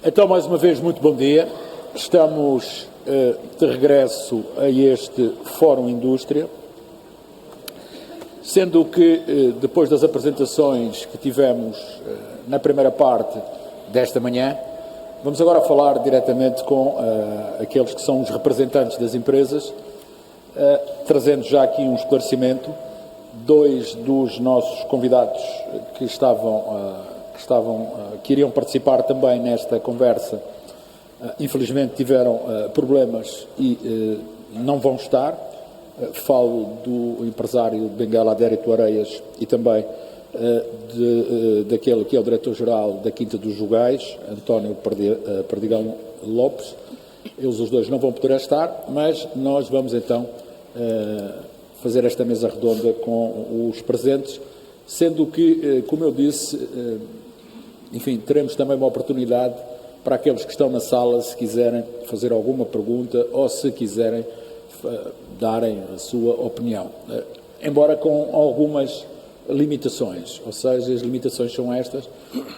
Então, mais uma vez, muito bom dia. Estamos de regresso a este Fórum Indústria, sendo que, depois das apresentações que tivemos na primeira parte desta manhã, vamos agora falar diretamente com aqueles que são os representantes das empresas, trazendo já aqui um esclarecimento. Dois dos nossos convidados que iriam participar também nesta conversa, infelizmente tiveram problemas e não vão estar. Falo do empresário de Benguela, Adérito Areias, e também daquele que é o diretor-geral da Quinta dos Jogais, António Perdigão Lopes. Eles os dois não vão poder estar, mas nós vamos então fazer esta mesa redonda com os presentes, sendo que, como eu disse, enfim, teremos também uma oportunidade para aqueles que estão na sala, se quiserem fazer alguma pergunta ou se quiserem darem a sua opinião, embora com algumas limitações, ou seja, as limitações são estas: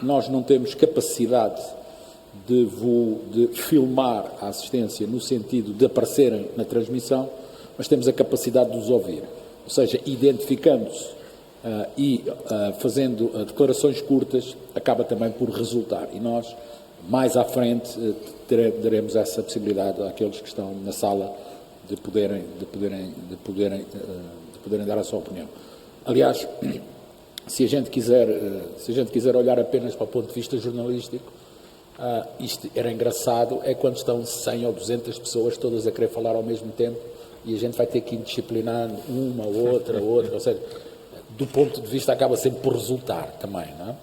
nós não temos capacidade de filmar a assistência no sentido de aparecerem na transmissão, mas temos a capacidade de os ouvir, ou seja, identificando-se e fazendo declarações curtas, acaba também por resultar. E nós, mais à frente, daremos essa possibilidade àqueles que estão na sala de poderem dar a sua opinião. Aliás, se a gente quiser olhar apenas para o ponto de vista jornalístico, isto era engraçado, é quando estão 100 ou 200 pessoas todas a querer falar ao mesmo tempo e a gente vai ter que indisciplinar uma, outra, ou seja, do ponto de vista acaba sempre por resultar também, não é?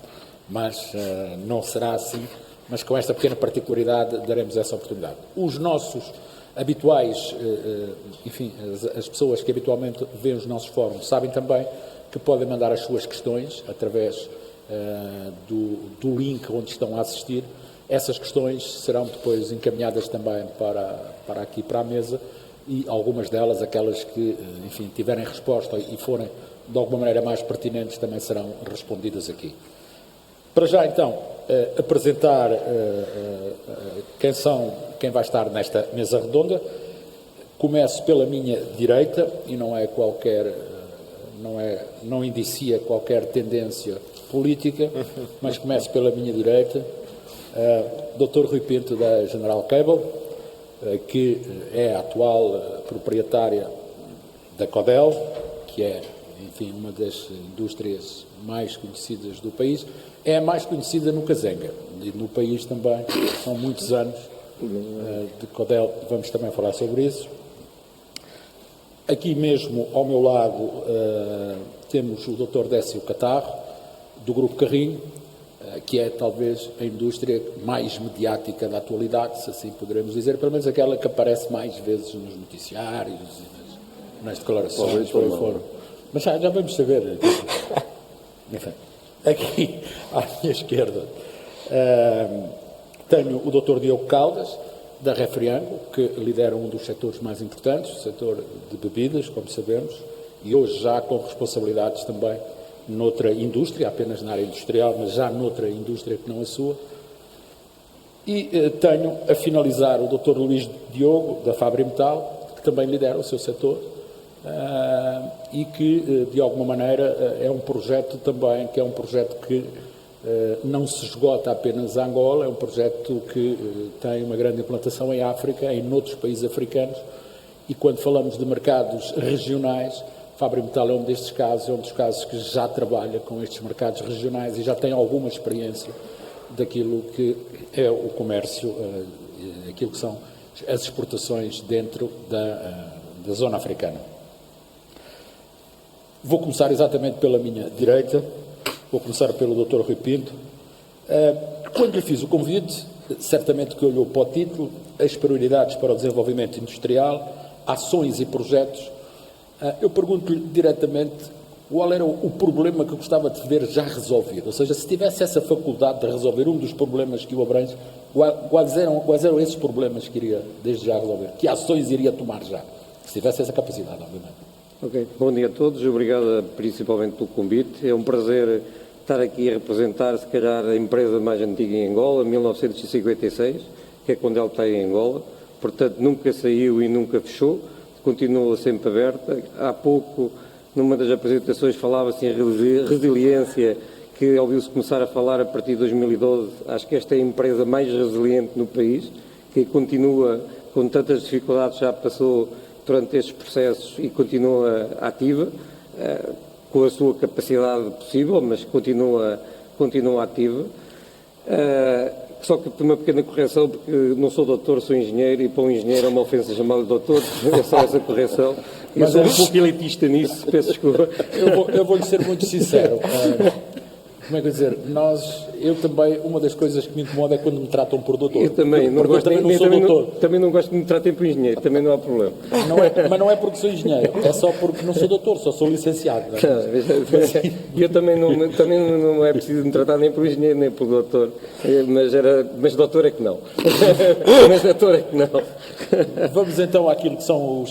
Mas não será assim, mas com esta pequena particularidade daremos essa oportunidade. Os nossos habituais, enfim, as pessoas que habitualmente veem os nossos fóruns sabem também que podem mandar as suas questões através do link onde estão a assistir. Essas questões serão depois encaminhadas também para aqui, para a mesa, e algumas delas, aquelas que, enfim, tiverem resposta e forem de alguma maneira mais pertinentes, também serão respondidas aqui. Para já, então, apresentar quem vai estar nesta mesa redonda. Começo pela minha direita, e não indicia qualquer tendência política, mas começo pela minha direita. Dr. Rui Pinto, da General Cable, que é a atual proprietária da Codel, que é, enfim, uma das indústrias mais conhecidas do país. É a mais conhecida no Cazenga, e no país também, são muitos anos de Codel, vamos também falar sobre isso. Aqui mesmo, ao meu lado, temos o Dr. Décio Catarro, do Grupo Carrinho, que é talvez a indústria mais mediática da atualidade, se assim poderemos dizer, pelo menos aquela que aparece mais vezes nos noticiários e nas declarações, por aí fora. Mas já vamos saber. Enfim, aqui à minha esquerda tenho o Dr. Diogo Caldas, da Refriango, que lidera um dos setores mais importantes, o setor de bebidas, como sabemos, e hoje já com responsabilidades também noutra indústria, apenas na área industrial, mas já noutra indústria que não a sua. E tenho a finalizar o Dr. Luís Diogo, da Fabri Metal, que também lidera o seu setor, e que, de alguma maneira, é um projeto também, que é um projeto que não se esgota apenas a Angola, é um projeto que tem uma grande implantação em África, em outros países africanos, e quando falamos de mercados regionais, Fabri Metal é um destes casos, é um dos casos que já trabalha com estes mercados regionais e já tem alguma experiência daquilo que é o comércio, aquilo que são as exportações dentro da zona africana. Vou começar exatamente pela minha direita, vou começar pelo Dr. Rui Pinto. Quando lhe fiz o convite, certamente que olhou para o título, as prioridades para o desenvolvimento industrial, ações e projetos. Eu pergunto-lhe diretamente qual era o problema que gostava de ver já resolvido, ou seja, se tivesse essa faculdade de resolver um dos problemas que o abrange, quais eram esses problemas que iria desde já resolver? Que ações iria tomar já? Se tivesse essa capacidade, obviamente. Ok, bom dia a todos, obrigado principalmente pelo convite. É um prazer estar aqui a representar, se calhar, a empresa mais antiga em Angola, 1956, que é quando ela está em Angola. Portanto, nunca saiu e nunca fechou, continua sempre aberta. Há pouco, numa das apresentações, falava-se em resiliência, que ouviu-se começar a falar a partir de 2012. Acho que esta é a empresa mais resiliente no país, que continua com tantas dificuldades, já passou durante estes processos e continua ativa, com a sua capacidade possível, mas continua ativa. Só que por uma pequena correção, porque não sou doutor, sou engenheiro, e para um engenheiro é uma ofensa chamá-lo doutor, é só essa correção. Eu sou um pouco elitista nisso, peço desculpa. Eu vou-lhe ser muito sincero. Como é que eu dizer? Eu também, uma das coisas que me incomoda é quando me tratam por doutor. Eu também, não gosto, eu também não sou doutor. Também não gosto de me tratarem por engenheiro, também não há problema. Mas não é porque sou engenheiro, é só porque não sou doutor, só sou licenciado. Não é? Eu também não é preciso me tratar nem por engenheiro nem por doutor, mas doutor é que não. Mas doutor é que não. Vamos então àquilo que são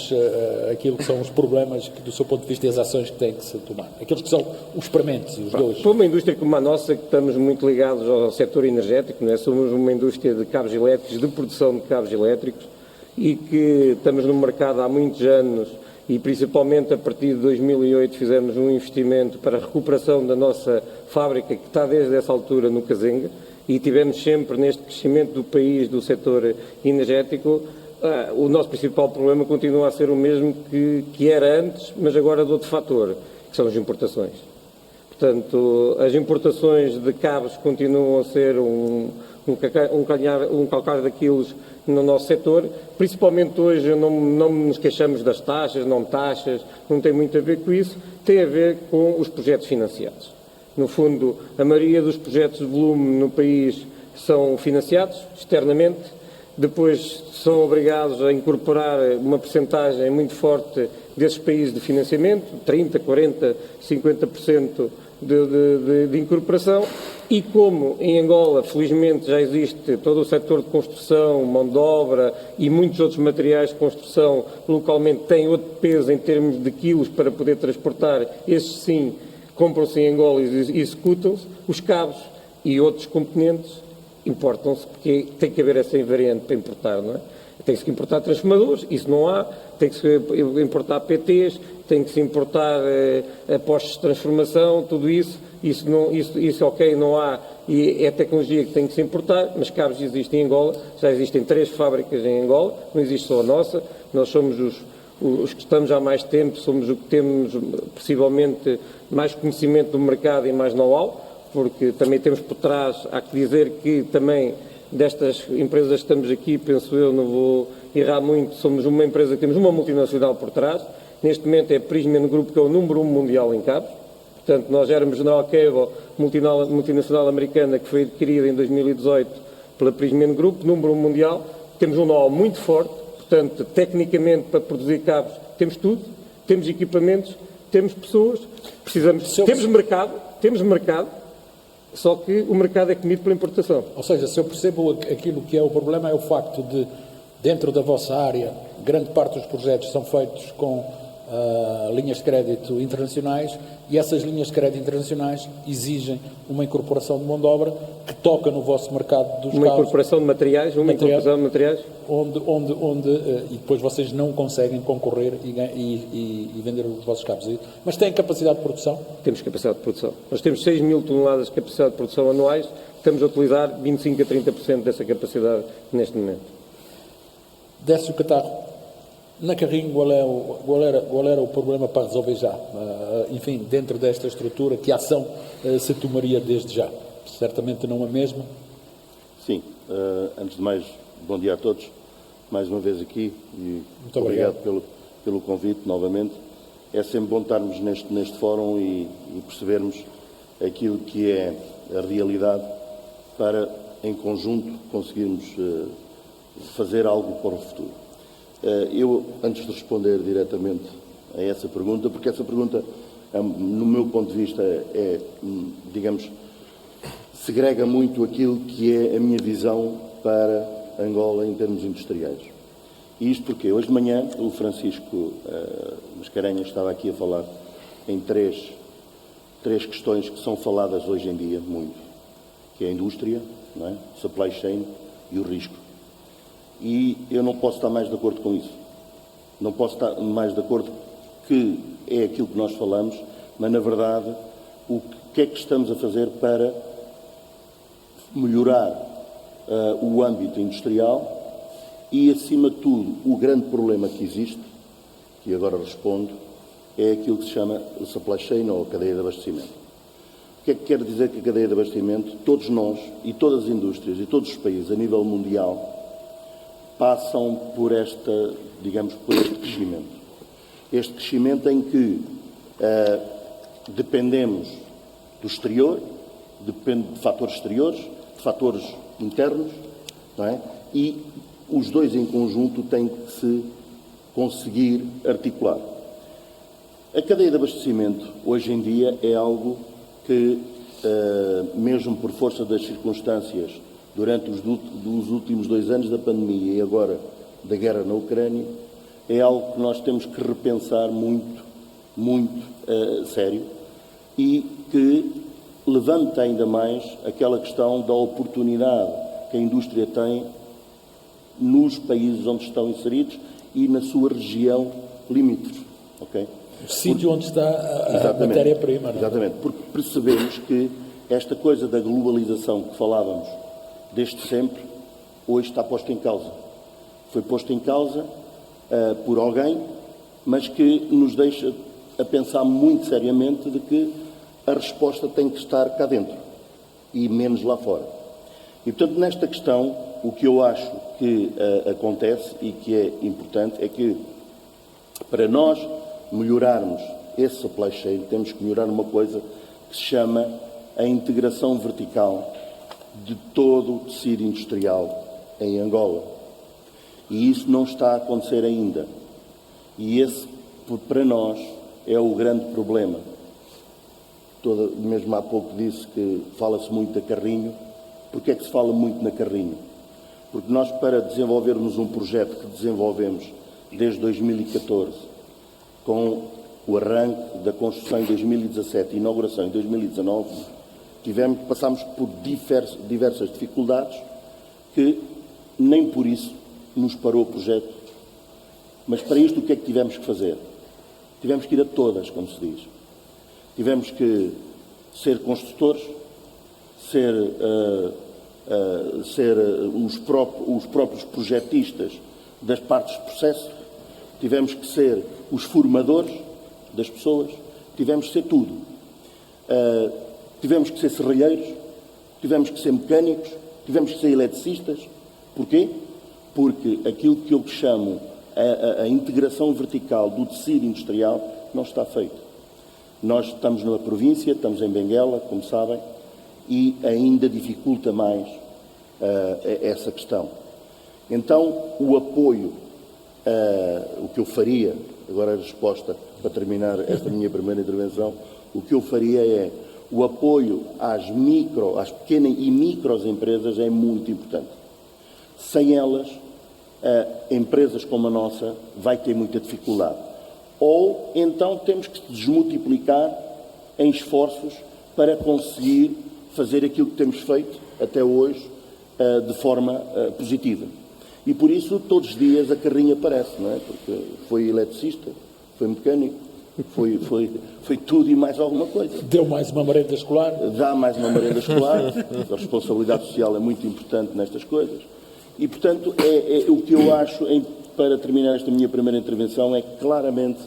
os problemas que, do seu ponto de vista, e as ações que têm que se tomar. Aqueles que são os prementes, os dois. Para uma indústria como a nossa, que estamos muito ligados ao setor energético, não é? Somos uma indústria de cabos elétricos, de produção de cabos elétricos, e que estamos no mercado há muitos anos, e principalmente a partir de 2008 fizemos um investimento para a recuperação da nossa fábrica, que está desde essa altura no Cazenga, e tivemos sempre neste crescimento do país, do setor energético. O nosso principal problema continua a ser o mesmo que era antes, mas agora de outro fator, que são as importações. Portanto, as importações de cabos continuam a ser um calcanhar daqueles no nosso setor. Principalmente hoje não nos queixamos das taxas, não tem muito a ver com isso, tem a ver com os projetos financiados. No fundo, a maioria dos projetos de volume no país são financiados externamente, depois são obrigados a incorporar uma percentagem muito forte desses países de financiamento, 30%, 40%, 50% de incorporação, e como em Angola, felizmente, já existe todo o setor de construção, mão de obra e muitos outros materiais de construção localmente têm outro peso em termos de quilos para poder transportar, esses sim compram-se em Angola e executam-se, os cabos e outros componentes importam-se, porque tem que haver essa invariante para importar, não é? Tem-se que importar transformadores, isso não há, tem que se importar PTs, tem que se importar postos de transformação, tudo isso ok, não há, e é a tecnologia que tem que se importar, mas cabos existem em Angola, já existem 3 fábricas em Angola, não existe só a nossa, nós somos os que estamos há mais tempo, somos o que temos possivelmente mais conhecimento do mercado e mais know-how, porque também temos por trás, há que dizer que também destas empresas que estamos aqui, penso eu, não vou errar muito, somos uma empresa que temos uma multinacional por trás, neste momento é a Prysmian Group, que é o número 1 mundial em cabos, portanto nós éramos General Cable, multinacional americana, que foi adquirida em 2018 pela Prysmian Group, número 1 mundial, temos um know-how muito forte, portanto, tecnicamente, para produzir cabos, temos tudo, temos equipamentos, temos pessoas, temos mercado, só que o mercado é comido pela importação. Ou seja, se eu percebo aquilo que é o problema, é o facto de, dentro da vossa área, grande parte dos projetos são feitos com linhas de crédito internacionais, e essas linhas de crédito internacionais exigem uma incorporação de mão de obra que toca no vosso mercado dos uma cabos. Incorporação de materiais, e depois vocês não conseguem concorrer e vender os vossos cabos. Mas têm capacidade de produção? Temos capacidade de produção. Nós temos 6 mil toneladas de capacidade de produção anuais, estamos a utilizar 25% a 30% dessa capacidade neste momento. Décio Catarro, na Carrinho, qual era o problema para resolver já? Enfim, dentro desta estrutura, que ação se tomaria desde já? Certamente não a mesma. Sim. Antes de mais, bom dia a todos. Mais uma vez aqui e muito obrigado pelo convite novamente. É sempre bom estarmos neste fórum e percebermos aquilo que é a realidade para, em conjunto, conseguirmos fazer algo para o futuro. Eu, antes de responder diretamente a essa pergunta, porque essa pergunta, no meu ponto de vista, digamos, segrega muito aquilo que é a minha visão para Angola em termos industriais. E isto porque hoje de manhã o Francisco Mascarenhas estava aqui a falar em 3 três questões que são faladas hoje em dia muito, que é a indústria, não é? Supply chain e o risco. E eu não posso estar mais de acordo com isso. Não posso estar mais de acordo que é aquilo que nós falamos, mas, na verdade, o que é que estamos a fazer para melhorar o âmbito industrial e, acima de tudo, o grande problema que existe, que agora respondo, é aquilo que se chama o supply chain ou a cadeia de abastecimento. O que é que quer dizer que a cadeia de abastecimento? Todos nós e todas as indústrias e todos os países a nível mundial passam por por este crescimento. Este crescimento em que dependemos do exterior, depende de fatores exteriores, de fatores internos, não é? E os dois em conjunto têm que se conseguir articular. A cadeia de abastecimento, hoje em dia, é algo que, mesmo por força das circunstâncias, durante os últimos 2 anos da pandemia e agora da guerra na Ucrânia, é algo que nós temos que repensar muito, muito sério e que levanta ainda mais aquela questão da oportunidade que a indústria tem nos países onde estão inseridos e na sua região limítrofe, ok? O sítio onde está a matéria-prima, não é? Exatamente, porque percebemos que esta coisa da globalização que falávamos desde sempre, hoje está posta em causa. Foi posto em causa por alguém, mas que nos deixa a pensar muito seriamente de que a resposta tem que estar cá dentro e menos lá fora. E, portanto, nesta questão, o que eu acho que acontece e que é importante é que, para nós melhorarmos esse supply chain, temos que melhorar uma coisa que se chama a integração vertical de todo o tecido industrial em Angola. E isso não está a acontecer ainda. E esse, para nós, é o grande problema. Mesmo há pouco disse que fala-se muito da Carrinho. Porquê é que se fala muito na Carrinho? Porque nós, para desenvolvermos um projeto que desenvolvemos desde 2014, com o arranque da construção em 2017 e inauguração em 2019, passámos por diversas dificuldades que nem por isso nos parou o projeto. Mas para isto o que é que tivemos que fazer? Tivemos que ir a todas, como se diz. Tivemos que ser construtores, ser os próprios projetistas das partes de processo, tivemos que ser os formadores das pessoas, tivemos que ser tudo. Tivemos que ser serralheiros, tivemos que ser mecânicos, tivemos que ser eletricistas. Porquê? Porque aquilo que eu chamo a integração vertical do tecido industrial não está feito. Nós estamos numa província, estamos em Benguela, como sabem, e ainda dificulta mais essa questão. Então, o apoio, o que eu faria, agora a resposta para terminar esta minha primeira intervenção, o que eu faria é o apoio às pequenas e micros empresas é muito importante. Sem elas, empresas como a nossa vai ter muita dificuldade. Ou então temos que desmultiplicar em esforços para conseguir fazer aquilo que temos feito até hoje de forma positiva. E por isso todos os dias a Carrinho aparece, não é? Porque foi eletricista, foi mecânico, foi tudo e mais alguma coisa. Deu mais uma merenda escolar? Dá mais uma merenda escolar. A responsabilidade social é muito importante nestas coisas. E, portanto, o que eu acho, para terminar esta minha primeira intervenção, é que claramente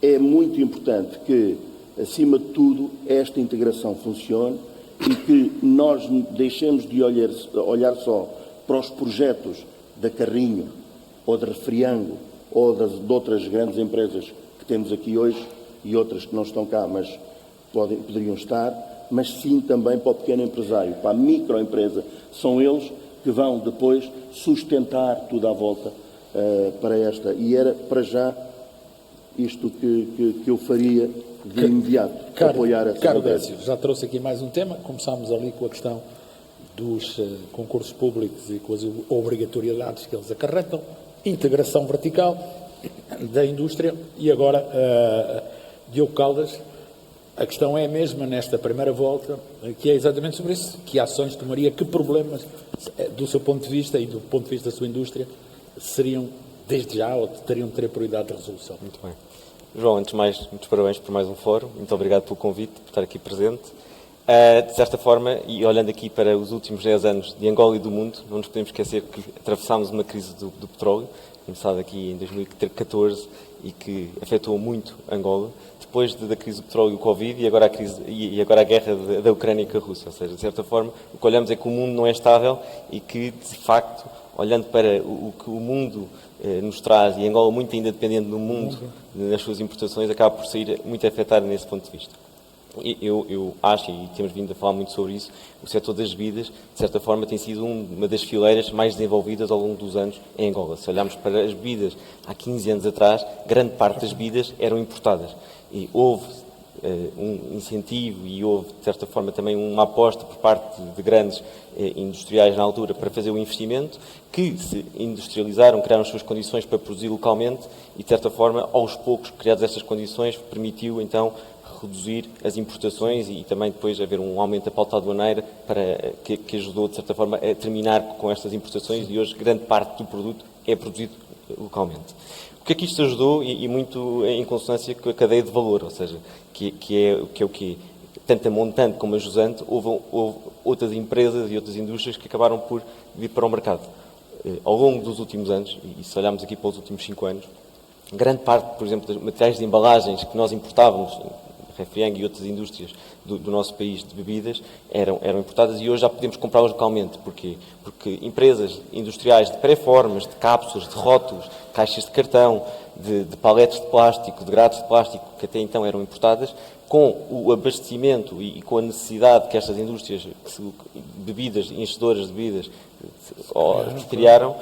é muito importante que, acima de tudo, esta integração funcione e que nós deixemos de olhar só para os projetos da Carrinho ou da Refriango ou de outras grandes empresas que temos aqui hoje e outras que não estão cá, mas poderiam estar, mas sim também para o pequeno empresário, para a microempresa. São eles que vão depois sustentar tudo à volta para esta. E era para já isto que eu faria de imediato, apoiar essa Caro Décio, já trouxe aqui mais um tema. Começámos ali com a questão dos concursos públicos e com as obrigatoriedades que eles acarretam, integração vertical da indústria e agora, Diogo Caldas, A questão é a mesma nesta primeira volta, que é exatamente sobre isso. Que ações tomaria, que problemas, do seu ponto de vista e do ponto de vista da sua indústria, seriam, desde já, ou teriam de ter prioridade de resolução? Muito bem. João, antes de mais, muitos parabéns por mais um fórum. Muito obrigado pelo convite, por estar aqui presente. De certa forma, e olhando aqui para os últimos 10 anos de Angola e do mundo, não nos podemos esquecer que atravessámos uma crise do petróleo, começada aqui em 2014 e que afetou muito Angola, depois da crise do petróleo e o Covid e agora a guerra da Ucrânia com a Rússia. Ou seja, de certa forma, o que olhamos é que o mundo não é estável e que, de facto, olhando para o que o mundo nos traz, e Angola muito ainda dependente do mundo nas suas importações, acaba por sair muito afetada nesse ponto de vista. Eu acho, e temos vindo a falar muito sobre isso, o setor das bebidas, de certa forma, tem sido uma das fileiras mais desenvolvidas ao longo dos anos em Angola. Se olharmos para as bebidas há 15 anos atrás, grande parte das bebidas eram importadas. E houve um incentivo e houve, de certa forma, também uma aposta por parte de grandes industriais na altura para fazer o investimento, que se industrializaram, criaram as suas condições para produzir localmente e, de certa forma, aos poucos, criadas estas condições, permitiu, então, reduzir as importações e também depois haver um aumento da pauta aduaneira que ajudou, de certa forma, a terminar com estas importações e hoje grande parte do produto é produzido localmente. O que é que isto ajudou? E muito em consonância com a cadeia de valor, ou seja, que é o quê? Tanto a montante como a jusante, houve outras empresas e outras indústrias que acabaram por vir para o mercado. Ao longo dos últimos anos, e se olharmos aqui para os últimos 5 anos, grande parte, por exemplo, dos materiais de embalagens que nós importávamos, Refriang e outras indústrias do nosso país de bebidas eram importadas e hoje já podemos comprá-las localmente. Porquê? Porque empresas industriais de pré-formas, de cápsulas, de rótulos, caixas de cartão, de paletes de plástico, de grades de plástico, que até então eram importadas, com o abastecimento e com a necessidade que estas indústrias, bebidas, enchedoras de bebidas, criaram,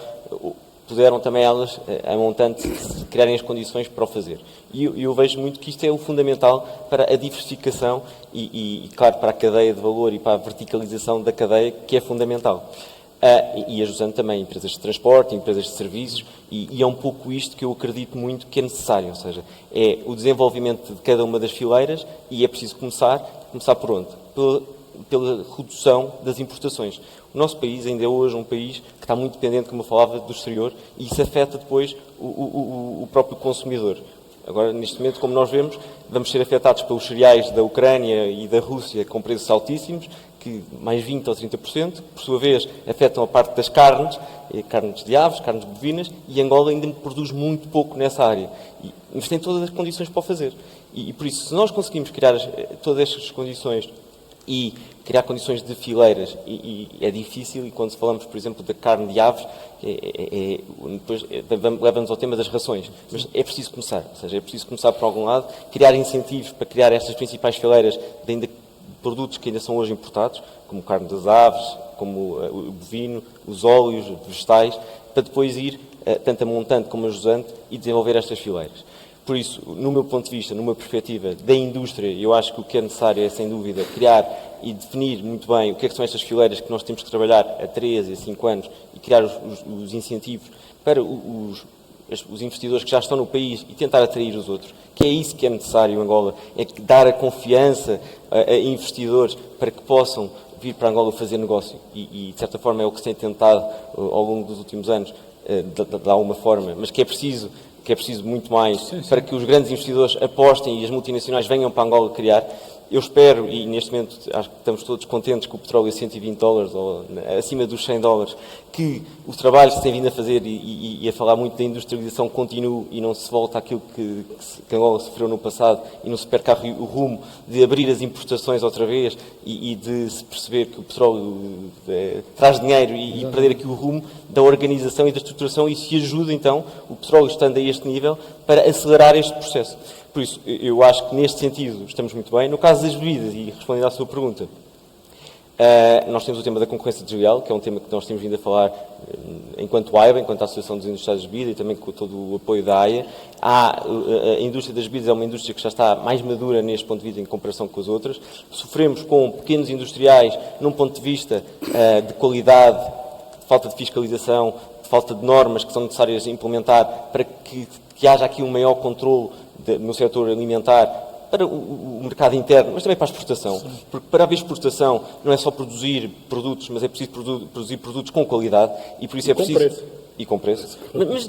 puderam também elas, a montante, criarem as condições para o fazer. E eu vejo muito que isto é o fundamental para a diversificação e, claro, para a cadeia de valor e para a verticalização da cadeia, que é fundamental. E ajudando também empresas de transporte, empresas de serviços, e é um pouco isto que eu acredito muito que é necessário, ou seja, é o desenvolvimento de cada uma das fileiras e é preciso começar por onde? Pela redução das importações. O nosso país ainda é hoje um país que está muito dependente, como eu falava, do exterior, e isso afeta depois o próprio consumidor. Agora, neste momento, como nós vemos, vamos ser afetados pelos cereais da Ucrânia e da Rússia com preços altíssimos, que mais 20% ou 30%, que, por sua vez, afetam a parte das carnes de aves, carnes bovinas, e Angola ainda produz muito pouco nessa área. Mas tem todas as condições para o fazer. E por isso, se nós conseguimos criar todas estas condições e criar condições de fileiras, e é difícil, e quando falamos, por exemplo, da carne de aves, depois leva-nos ao tema das rações, mas é preciso começar, ou seja, é preciso começar por algum lado, criar incentivos para criar estas principais fileiras de produtos que ainda são hoje importados, como carne das aves, como o bovino, os óleos, vegetais, para depois ir, tanto a montante como a jusante, e desenvolver estas fileiras. Por isso, no meu ponto de vista, numa perspectiva da indústria, eu acho que o que é necessário é, sem dúvida, criar e definir muito bem o que é que são estas fileiras que nós temos que trabalhar a 3 e a 5 anos e criar os incentivos para os investidores que já estão no país e tentar atrair os outros, que é isso que é necessário em Angola, é dar a confiança a investidores para que possam vir para Angola fazer negócio e de certa forma é o que se tem tentado ao longo dos últimos anos, de alguma forma, mas que é preciso muito mais para que os grandes investidores apostem e as multinacionais venham para Angola criar. Eu espero, e neste momento acho que estamos todos contentes que o petróleo é $120 ou acima dos $100, que o trabalho que se tem vindo a fazer e a falar muito da industrialização continue e não se volte àquilo que Angola sofreu no passado e não se perca o rumo de abrir as importações outra vez e de se perceber que o petróleo traz dinheiro e perder aqui o rumo da organização e da estruturação e se ajuda então, o petróleo estando a este nível, para acelerar este processo. Por isso, eu acho que neste sentido estamos muito bem. No caso das bebidas, e respondendo à sua pergunta, nós temos o tema da concorrência desleal, que é um tema que nós temos vindo a falar enquanto AIBA, enquanto Associação dos Industriais de Bebida e também com todo o apoio da AIA. A indústria das bebidas é uma indústria que já está mais madura neste ponto de vista em comparação com as outras. Sofremos com pequenos industriais num ponto de vista de qualidade, de falta de fiscalização, de falta de normas que são necessárias implementar para que haja aqui um maior controle no setor alimentar para o mercado interno, mas também para a exportação. Porque para haver exportação não é só produzir produtos, mas é preciso produzir produtos com qualidade e por isso é preciso... preço. E com preço. Mas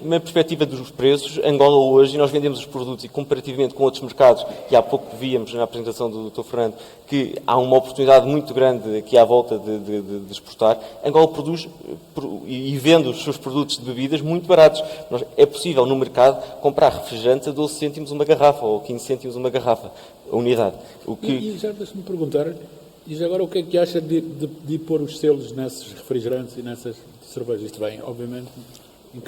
na perspectiva dos preços, Angola hoje, nós vendemos os produtos e comparativamente com outros mercados, e há pouco víamos na apresentação do Dr. Fernando, que há uma oportunidade muito grande aqui à volta de exportar. Angola produz e vende os seus produtos de bebidas muito baratos. É possível no mercado comprar refrigerantes a 12 cêntimos uma garrafa ou 15 cêntimos uma garrafa, a unidade. E já deixa-me perguntar, e já agora o que é que acha de pôr os selos nesses refrigerantes e nessas cervejas? Isto vem, obviamente...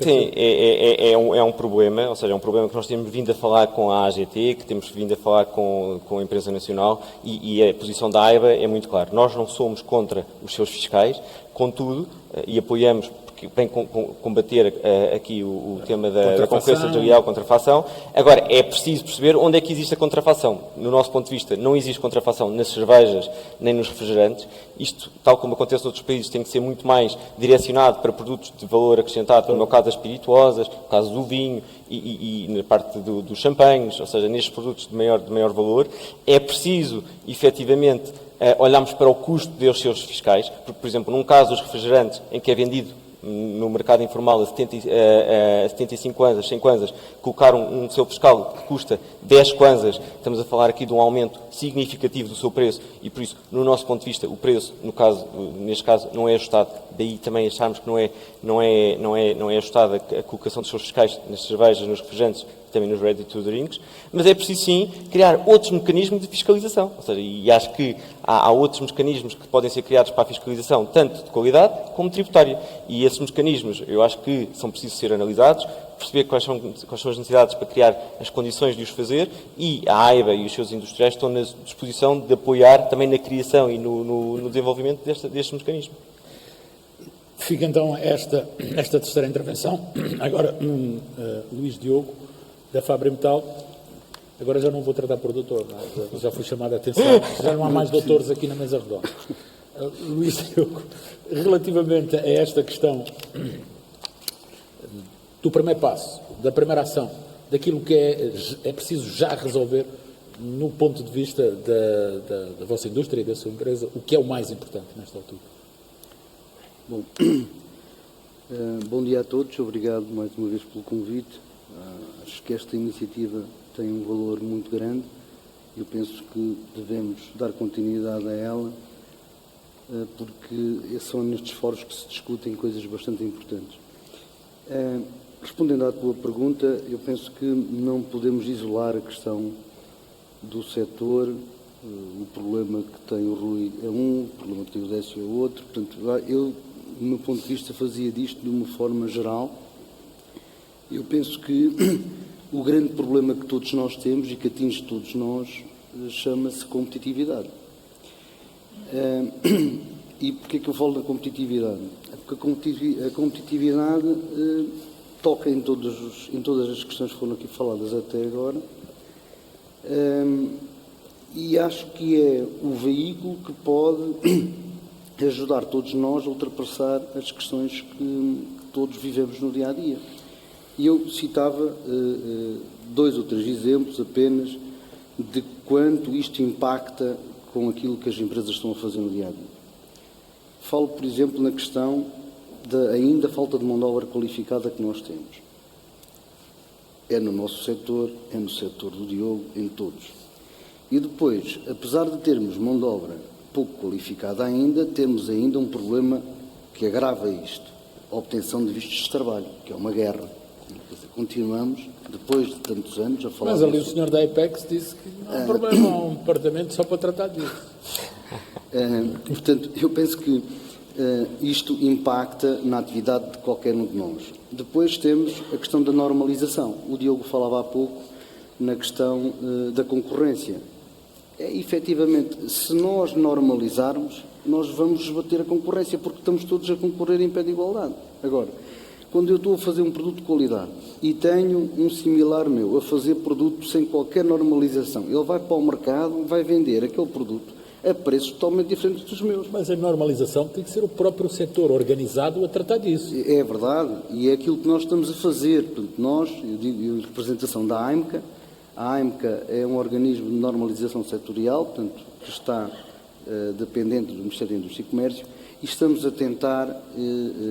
Sim, é um problema, ou seja, é um problema que nós temos vindo a falar com a AGT, que temos vindo a falar com a empresa nacional e a posição da AIBA é muito clara. Nós não somos contra os seus fiscais, contudo, e apoiamos, porque vem combater aqui o tema da concorrência desleal, contrafação. Agora, é preciso perceber onde é que existe a contrafação. No nosso ponto de vista, não existe contrafação nas cervejas nem nos refrigerantes. Isto, tal como acontece noutros países, tem que ser muito mais direcionado para produtos de valor acrescentado, como no caso das espirituosas, no caso do vinho e na parte dos champanhes, ou seja, nestes produtos de maior valor. É preciso, efetivamente, olharmos para o custo dos seus fiscais, porque, por exemplo, num caso dos refrigerantes, em que é vendido no mercado informal a 75 kwanzas, 100 kwanzas, colocar um selo fiscal que custa 10 kwanzas, estamos a falar aqui de um aumento significativo do seu preço e, por isso, no nosso ponto de vista, o preço, neste caso, não é ajustado. Daí também acharmos que não é ajustada a colocação dos seus fiscais nas cervejas, nos refrigerantes, também nos ready-to-drinks, mas é preciso sim criar outros mecanismos de fiscalização. Ou seja, e acho que há outros mecanismos que podem ser criados para a fiscalização, tanto de qualidade como tributária. E esses mecanismos, eu acho que são precisos ser analisados, perceber quais são as necessidades para criar as condições de os fazer, e a AIBA e os seus industriais estão na disposição de apoiar também na criação e no desenvolvimento destes mecanismos. Fica então esta terceira intervenção. Agora, Luís Diogo, da Fabri Metal. Agora já não vou tratar por doutor, não é? Já fui chamado a atenção. Já não há mais doutores aqui na mesa redonda. Luís Diogo, relativamente a esta questão do primeiro passo, da primeira ação, daquilo que é preciso já resolver no ponto de vista da vossa indústria e da sua empresa, o que é o mais importante nesta altura? Bom, bom dia a todos, obrigado mais uma vez pelo convite. Acho que esta iniciativa tem um valor muito grande e eu penso que devemos dar continuidade a ela, porque são nestes fóruns que se discutem coisas bastante importantes. Respondendo à tua pergunta, eu penso que não podemos isolar a questão do setor. O problema que tem o Rui é um, o problema que tem o Décio é outro. Portanto, eu, do meu ponto de vista, fazia disto de uma forma geral. Eu penso que o grande problema que todos nós temos e que atinge todos nós chama-se competitividade. E porquê que eu falo da competitividade? Porque a competitividade toca em todas as questões que foram aqui faladas até agora, e acho que é o veículo que pode ajudar todos nós a ultrapassar as questões que todos vivemos no dia-a-dia. E eu citava 2 ou 3 exemplos apenas de quanto isto impacta com aquilo que as empresas estão a fazer no dia-a-dia. Falo, por exemplo, na questão da ainda falta de mão de obra qualificada que nós temos. É no nosso setor, é no setor do Diogo, em todos. E depois, apesar de termos mão de obra pouco qualificada ainda, temos ainda um problema que agrava isto, a obtenção de vistos de trabalho, que é uma guerra. Continuamos, depois de tantos anos, a falar Mas ali disso. o senhor da Apex disse que não há problema, há um departamento só para tratar disso. Portanto, eu penso que isto impacta na atividade de qualquer um de nós. Depois temos a questão da normalização. O Diogo falava há pouco na questão da concorrência. Efetivamente, se nós normalizarmos, nós vamos esbater a concorrência, porque estamos todos a concorrer em pé de igualdade. Agora, quando eu estou a fazer um produto de qualidade e tenho um similar meu a fazer produto sem qualquer normalização, ele vai para o mercado, vai vender aquele produto a preços totalmente diferentes dos meus. Mas a normalização tem que ser o próprio setor organizado a tratar disso. É verdade, e é aquilo que nós estamos a fazer. Portanto, nós, eu digo em representação da AIMCA, A AIMCA é um organismo de normalização setorial, portanto, que está dependente do Ministério da Indústria e Comércio, e estamos a tentar,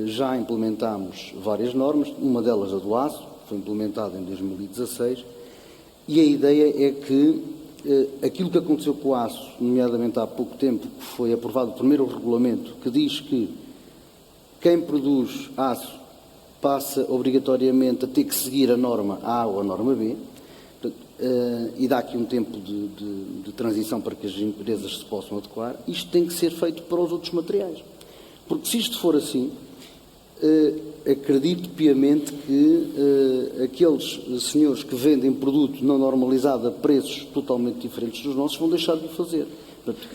já implementámos várias normas, uma delas a do aço, foi implementada em 2016, e a ideia é que aquilo que aconteceu com o aço, nomeadamente há pouco tempo, que foi aprovado o primeiro regulamento, que diz que quem produz aço passa obrigatoriamente a ter que seguir a norma A ou a norma B, e dá aqui um tempo de transição para que as empresas se possam adequar. Isto tem que ser feito para os outros materiais. Porque se isto for assim, acredito piamente que aqueles senhores que vendem produto não normalizado a preços totalmente diferentes dos nossos vão deixar de o fazer.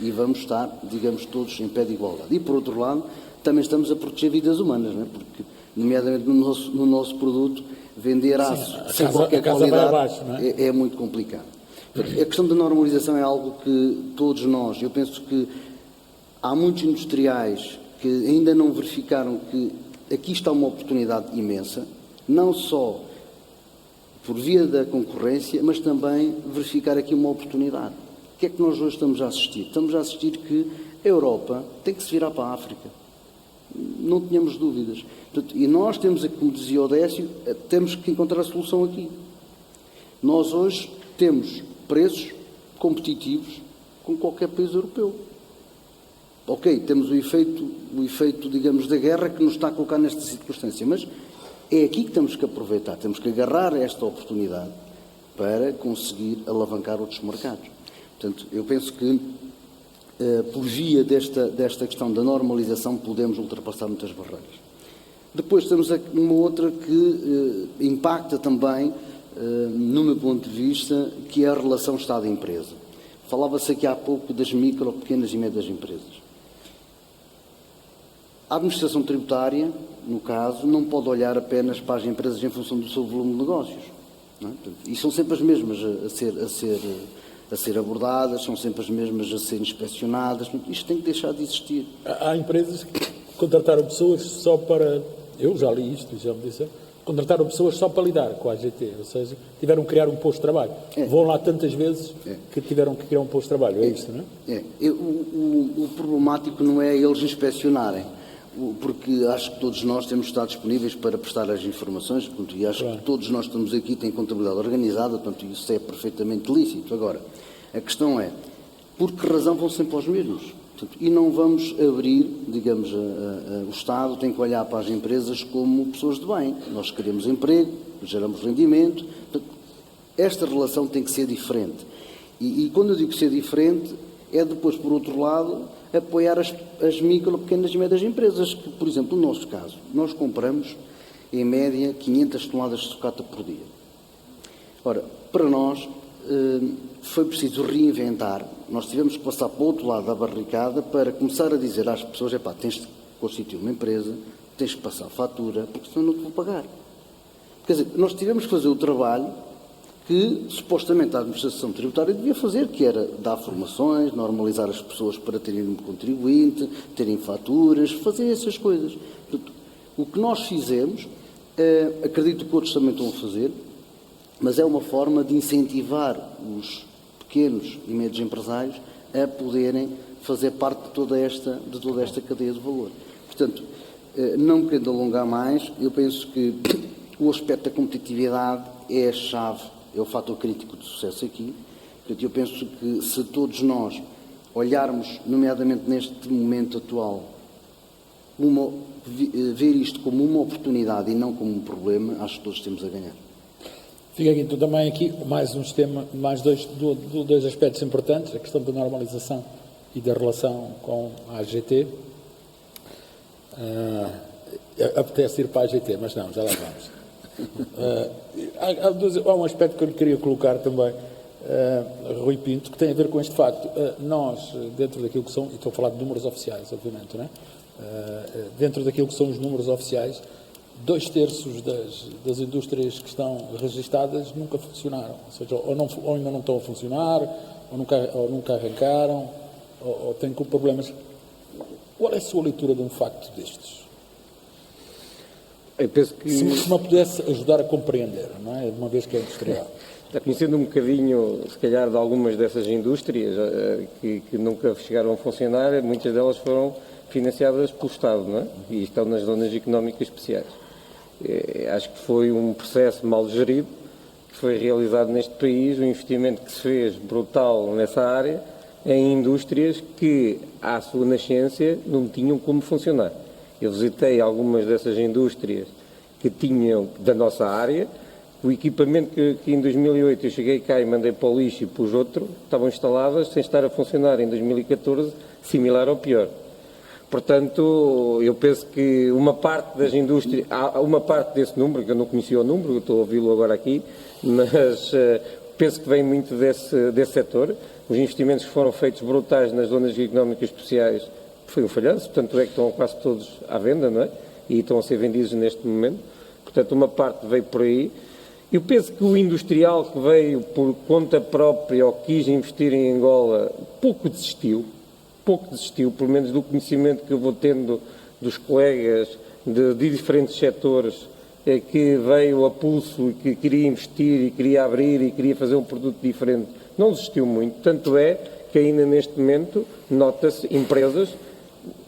E vamos estar, digamos, todos em pé de igualdade. E, por outro lado, também estamos a proteger vidas humanas, não é? Porque, nomeadamente no nosso produto, vender aço sem qualquer qualidade abaixo, não é? É muito complicado. A questão da normalização é algo que todos nós, eu penso que há muitos industriais que ainda não verificaram que aqui está uma oportunidade imensa, não só por via da concorrência, mas também verificar aqui uma oportunidade. O que é que nós hoje estamos a assistir? Estamos a assistir que a Europa tem que se virar para a África. Não tenhamos dúvidas. Portanto, e nós temos, como dizia o Décio, temos que encontrar a solução aqui. Nós hoje temos preços competitivos com qualquer país europeu. Ok, temos o efeito, digamos, da guerra que nos está a colocar nesta circunstância, mas é aqui que temos que aproveitar, temos que agarrar esta oportunidade para conseguir alavancar outros mercados. Portanto, eu penso que por via desta questão da normalização podemos ultrapassar muitas barreiras. Depois temos uma outra que impacta também, no meu ponto de vista, que é a relação Estado-empresa. Falava-se aqui há pouco das micro, pequenas e médias empresas. A administração tributária, no caso, não pode olhar apenas para as empresas em função do seu volume de negócios. Não é? E são sempre as mesmas a ser abordadas, são sempre as mesmas a ser inspecionadas. Isto tem que deixar de existir. Há empresas que contrataram pessoas só para... Eu já li isto e já me disseram. Contrataram pessoas só para lidar com a AGT, ou seja, tiveram que criar um posto de trabalho. Vão lá tantas vezes que tiveram que criar um posto de trabalho. É isto, não é? O problemático não é eles inspecionarem, porque acho que todos nós temos de estar disponíveis para prestar as informações, portanto, e acho que todos nós que estamos aqui têm contabilidade organizada, portanto, isso é perfeitamente lícito. Agora, a questão é, por que razão vão sempre aos mesmos? Portanto, e não vamos abrir, digamos, o Estado tem que olhar para as empresas como pessoas de bem. Nós queremos emprego, geramos rendimento, portanto, esta relação tem que ser diferente. E quando eu digo ser diferente, é depois, por outro lado, apoiar as micro, pequenas e médias empresas, que, por exemplo, no nosso caso, nós compramos, em média, 500 toneladas de sucata por dia. Ora, para nós, foi preciso reinventar. Nós tivemos que passar para o outro lado da barricada para começar a dizer às pessoas, tens de constituir uma empresa, tens de passar a fatura, porque senão não te vou pagar. Quer dizer, nós tivemos que fazer o trabalho que supostamente a administração tributária devia fazer, que era dar formações, normalizar as pessoas para terem um contribuinte, terem faturas, fazer essas coisas. Portanto, o que nós fizemos, acredito que outros também estão a fazer, mas é uma forma de incentivar os pequenos e médios empresários a poderem fazer parte de toda esta cadeia de valor. Portanto, não me quero alongar mais, eu penso que o aspecto da competitividade é a chave, é o fator crítico de sucesso aqui. Portanto, eu penso que se todos nós olharmos, nomeadamente neste momento atual, ver isto como uma oportunidade e não como um problema, acho que todos temos a ganhar. Fica aqui então, também mais dois aspectos importantes, a questão da normalização e da relação com a AGT. Apetece ir para a AGT, mas não, já lá vamos. Há um aspecto que eu lhe queria colocar também, Rui Pinto, que tem a ver com este facto. Nós, dentro daquilo que são, e estou a falar de números oficiais, obviamente, não é? Dentro daquilo que são os números oficiais, 2/3 das indústrias que estão registadas nunca funcionaram, ou seja, ou ainda não estão a funcionar, ou nunca arrancaram, ou têm problemas. Qual é a sua leitura de um facto destes? Eu penso que... Se me pudesse ajudar a compreender, não é? Uma vez que é industrial. conhecendo um bocadinho, se calhar, de algumas dessas indústrias que nunca chegaram a funcionar, muitas delas foram financiadas pelo Estado, não é? E estão nas zonas económicas especiais. Acho que foi um processo mal gerido, que foi realizado neste país, um investimento que se fez brutal nessa área, em indústrias que, à sua nascença, não tinham como funcionar. Eu visitei algumas dessas indústrias que tinham da nossa área. O equipamento que em 2008 eu cheguei cá e mandei para o lixo e pus outro, estavam instaladas sem estar a funcionar em 2014, similar ou pior. Portanto, eu penso que uma parte das indústrias, há uma parte desse número, que eu não conhecia o número, eu estou a ouvi-lo agora aqui, mas penso que vem muito desse setor. Os investimentos que foram feitos brutais nas zonas económicas especiais foi um falhanço, portanto é que estão quase todos à venda, não é? E estão a ser vendidos neste momento. Portanto, uma parte veio por aí. Eu penso que o industrial que veio por conta própria ou quis investir em Angola, pouco desistiu, pelo menos do conhecimento que eu vou tendo dos colegas de diferentes setores, que veio a pulso e que queria investir e queria abrir e queria fazer um produto diferente. Não desistiu muito, tanto é que ainda neste momento nota-se empresas.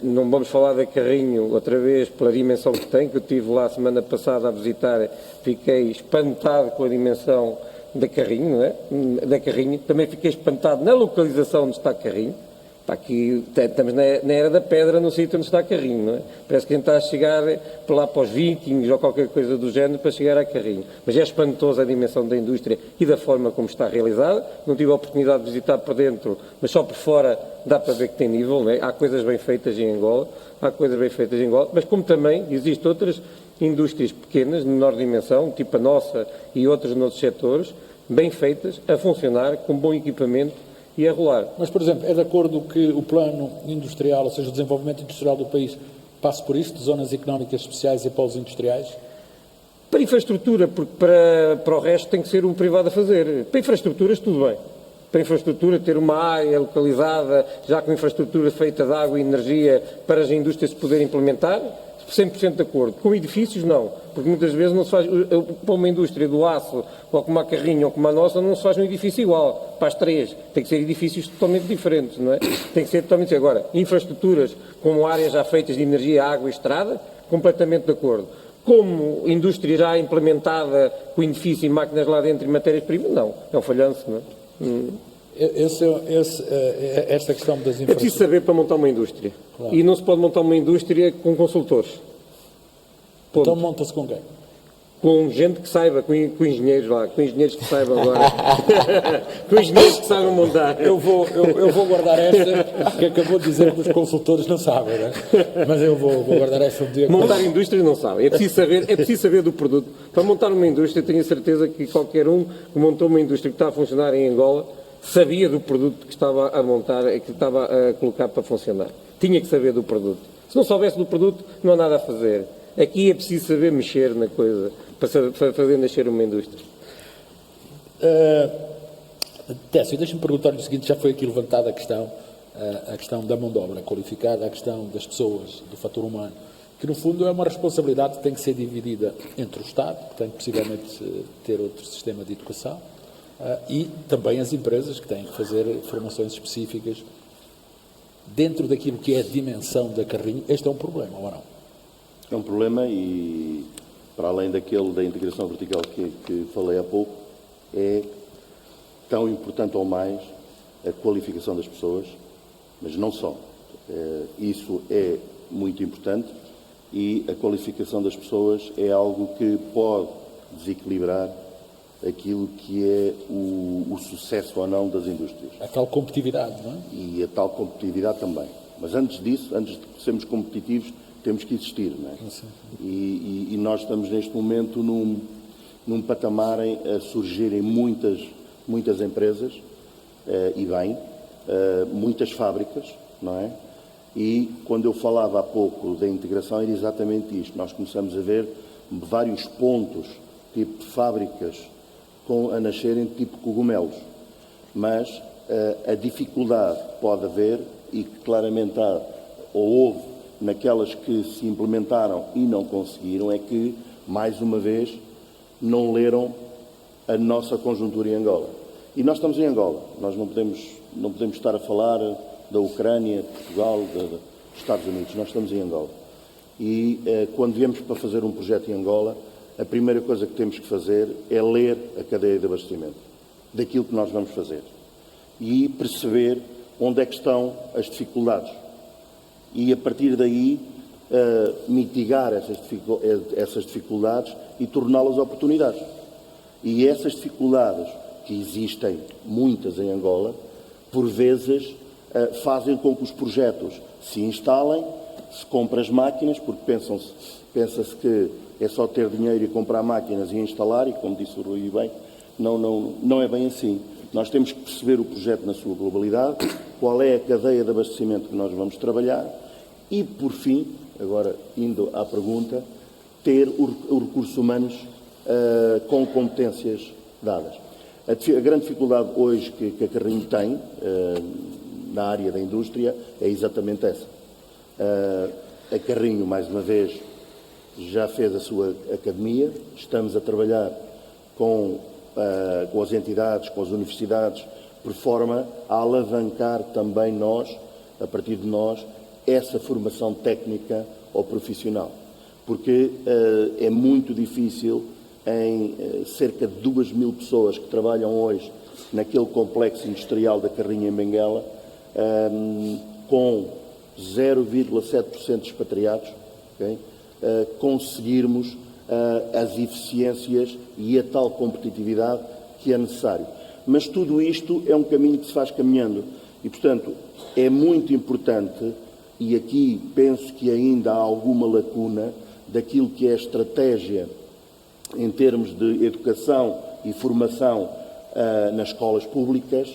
Não vamos falar da Carrinho outra vez pela dimensão que tem, que eu estive lá a semana passada a visitar, fiquei espantado com a dimensão da Carrinho, não é? Da Carrinho. Também fiquei espantado na localização onde está Carrinho. Está aqui, estamos na era da pedra, no sítio onde está Carrinho, não é? Parece que a gente está a chegar para lá para os Vikings ou qualquer coisa do género para chegar a Carrinho. Mas é espantosa a dimensão da indústria e da forma como está realizada. Não tive a oportunidade de visitar por dentro, mas só por fora dá para ver que tem nível, não é? Há coisas bem feitas em Angola, mas como também existem outras indústrias pequenas, de menor dimensão, tipo a nossa e outras noutros setores, bem feitas, a funcionar, com bom equipamento e a rolar. Mas, por exemplo, é de acordo que o plano industrial, ou seja, o desenvolvimento industrial do país, passe por isto, de zonas económicas especiais e polos industriais? Para infraestrutura, porque para o resto tem que ser um privado a fazer. Para infraestruturas, tudo bem. Para infraestrutura, ter uma área localizada, já com infraestrutura feita de água e energia, para as indústrias se poderem implementar, 100% de acordo. Com edifícios, não. Porque muitas vezes não se faz, para uma indústria do aço, ou como a Carrinho, ou como a nossa, não se faz um edifício igual, para as três. Tem que ser edifícios totalmente diferentes, não é? Tem que ser totalmente diferente. Agora, infraestruturas como áreas já feitas de energia, água e estrada, completamente de acordo. Como indústria já implementada, com edifício e máquinas lá dentro e matérias-primas, não. É um falhanço, não é? Esta questão das infraestruturas... É preciso saber para montar uma indústria. Claro. E não se pode montar uma indústria com consultores. Ponto. Então monta-se com quem? Com gente que saiba, com engenheiros lá, com engenheiros que saibam agora. Com engenheiros que saibam montar. Eu vou guardar esta, que acabou de dizer que os consultores não sabem, não é? Mas eu vou guardar esta um dia. Montar indústrias não sabem. É preciso saber do produto. Para montar uma indústria, tenho a certeza que qualquer um que montou uma indústria que está a funcionar em Angola sabia do produto que estava a montar, que estava a colocar para funcionar. Tinha que saber do produto. Se não soubesse do produto, não há nada a fazer. Aqui é preciso saber mexer na coisa para fazer nascer uma indústria. Técio, deixa-me perguntar-lhe o seguinte, já foi aqui levantada a questão da mão de obra qualificada, a questão das pessoas, do fator humano, que no fundo é uma responsabilidade que tem que ser dividida entre o Estado, que tem que possivelmente ter outro sistema de educação, e também as empresas que têm que fazer formações específicas. Dentro daquilo que é a dimensão da Carrinho, este é um problema, ou não? É um problema e, para além daquele da integração vertical que falei há pouco, é tão importante ou mais a qualificação das pessoas, mas não só. Isso é muito importante e a qualificação das pessoas é algo que pode desequilibrar aquilo que é o sucesso ou não das indústrias. A tal competitividade, não é? E a tal competitividade também. Mas antes disso, antes de sermos competitivos, temos que existir, não é? E nós estamos neste momento num patamar a surgirem muitas empresas, e bem, muitas fábricas, não é? E quando eu falava há pouco da integração era exatamente isto. Nós começamos a ver vários pontos, tipo fábricas, a nascerem tipo cogumelos. Mas a dificuldade que pode haver, e que claramente há, ou houve, naquelas que se implementaram e não conseguiram, é que, mais uma vez, não leram a nossa conjuntura em Angola. E nós estamos em Angola, nós não podemos estar a falar da Ucrânia, de Portugal, dos Estados Unidos, nós estamos em Angola. E quando viemos para fazer um projeto em Angola, a primeira coisa que temos que fazer é ler a cadeia de abastecimento daquilo que nós vamos fazer e perceber onde é que estão as dificuldades. E a partir daí mitigar essas dificuldades e torná-las oportunidades. E essas dificuldades, que existem muitas em Angola, por vezes fazem com que os projetos se instalem, se comprem as máquinas, porque pensa-se que é só ter dinheiro e comprar máquinas e instalar, e como disse o Rui bem, não é bem assim. Nós temos que perceber o projeto na sua globalidade, qual é a cadeia de abastecimento que nós vamos trabalhar e, por fim, agora indo à pergunta, ter os recursos humanos com competências dadas. A grande dificuldade hoje que a Carrinho tem na área da indústria é exatamente essa. A Carrinho, mais uma vez, já fez a sua academia, estamos a trabalhar com as entidades, com as universidades, por forma a alavancar também nós, a partir de nós, essa formação técnica ou profissional. Porque é muito difícil em cerca de 2.000 pessoas que trabalham hoje naquele complexo industrial da Carrinho em Benguela, com 0,7% de expatriados, okay? Conseguirmos as eficiências e a tal competitividade que é necessário. Mas tudo isto é um caminho que se faz caminhando e, portanto, é muito importante, e aqui penso que ainda há alguma lacuna daquilo que é a estratégia em termos de educação e formação nas escolas públicas,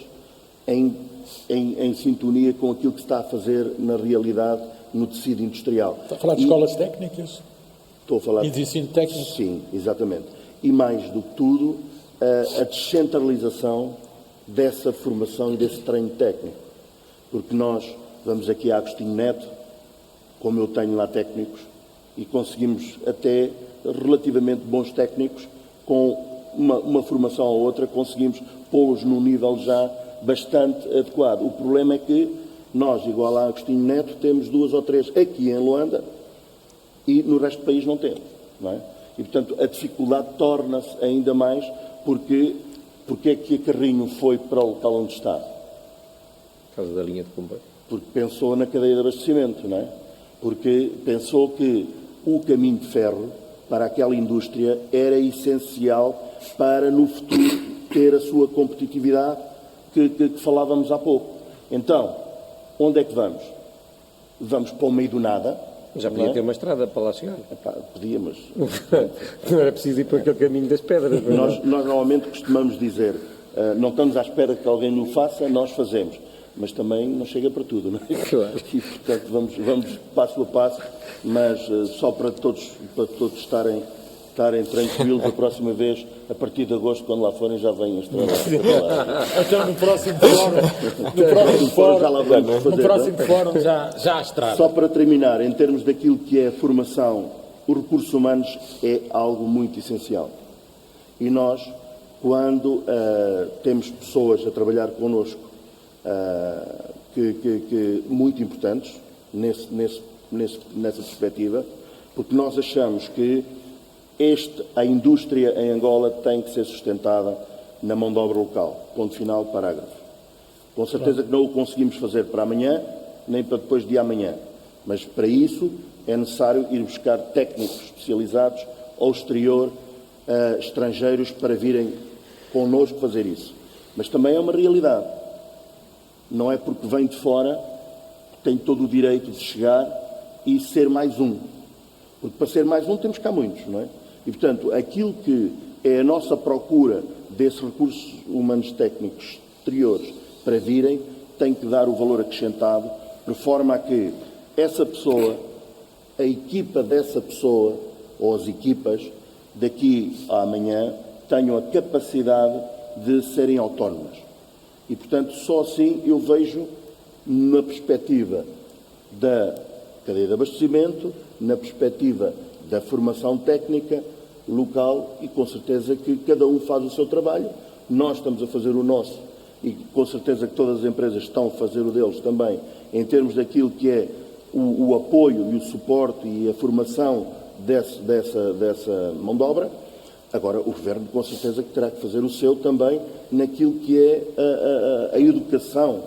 em sintonia com aquilo que se está a fazer na realidade no tecido industrial. Está a falar de escolas técnicas? Estou a falar e de ensino técnico? Sim, exatamente. E mais do que tudo, a descentralização dessa formação e desse treino técnico. Porque nós vamos aqui a Agostinho Neto, como eu tenho lá técnicos, e conseguimos até relativamente bons técnicos, com uma formação ou outra, conseguimos pô-los num nível já bastante adequado. O problema é que nós, igual a Agostinho Neto, temos 2 ou 3 aqui em Luanda e no resto do país não temos, não é? E, portanto, a dificuldade torna-se ainda mais porque é que a Carrinho foi para o local onde está? Por causa da linha de comboio. Porque pensou na cadeia de abastecimento, não é? Porque pensou que o caminho de ferro para aquela indústria era essencial para, no futuro, ter a sua competitividade que falávamos há pouco. Então, onde é que vamos? Vamos para o meio do nada. Já podia ter uma estrada para lá chegar. Epá, podia, mas... Não era preciso ir por aquele caminho das pedras. Nós normalmente costumamos dizer, não estamos à espera que alguém o faça, nós fazemos. Mas também não chega para tudo, não é? Claro. E, portanto, vamos passo a passo, mas só para todos estarem tranquilos, a próxima vez, a partir de agosto, quando lá forem, já vêm a estrada. Então, no próximo fórum, já lá vamos fazer, no próximo fórum já há estrada. Só para terminar, em termos daquilo que é a formação, os recursos humanos é algo muito essencial. E nós, quando temos pessoas a trabalhar connosco, que muito importantes nessa perspectiva, porque nós achamos que a indústria em Angola tem que ser sustentada na mão de obra local. Ponto final, parágrafo. Com certeza que não o conseguimos fazer para amanhã, nem para depois de amanhã. Mas para isso é necessário ir buscar técnicos especializados ao exterior, estrangeiros, para virem connosco fazer isso. Mas também é uma realidade. Não é porque vem de fora que tem todo o direito de chegar e ser mais um. Porque para ser mais um temos cá muitos, não é? E, portanto, aquilo que é a nossa procura desses recursos humanos técnicos exteriores para virem, tem que dar o valor acrescentado, de forma a que essa pessoa, a equipa dessa pessoa, ou as equipas, daqui a amanhã, tenham a capacidade de serem autónomas. E, portanto, só assim eu vejo, na perspectiva da cadeia de abastecimento, na perspectiva da formação técnica, local e com certeza que cada um faz o seu trabalho, nós estamos a fazer o nosso e com certeza que todas as empresas estão a fazer o deles também em termos daquilo que é o apoio e o suporte e a formação dessa mão de obra. Agora, o Governo com certeza que terá que fazer o seu também naquilo que é a educação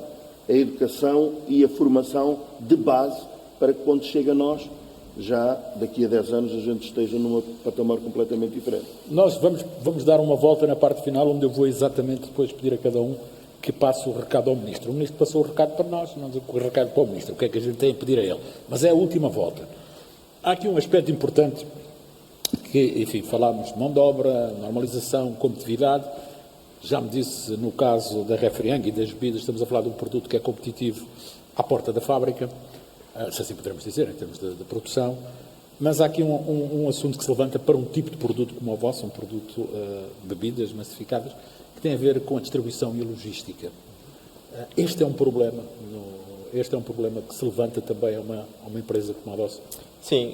e a formação de base para que quando chega a nós, já daqui a 10 anos a gente esteja num patamar completamente diferente. Nós vamos dar uma volta na parte final, onde eu vou exatamente depois pedir a cada um que passe o recado ao Ministro. O Ministro passou o recado para nós, não o recado para o Ministro. O que é que a gente tem a pedir a ele? Mas é a última volta. Há aqui um aspecto importante que, enfim, falámos de mão de obra, normalização, competitividade. Já me disse, no caso da Refriang e das bebidas, estamos a falar de um produto que é competitivo à porta da fábrica, se assim podemos dizer, em termos de produção. Mas há aqui um assunto que se levanta para um tipo de produto como o vosso, um produto de bebidas massificadas, que tem a ver com a distribuição e a logística. Este é um problema que se levanta também a uma empresa como a vossa? Sim,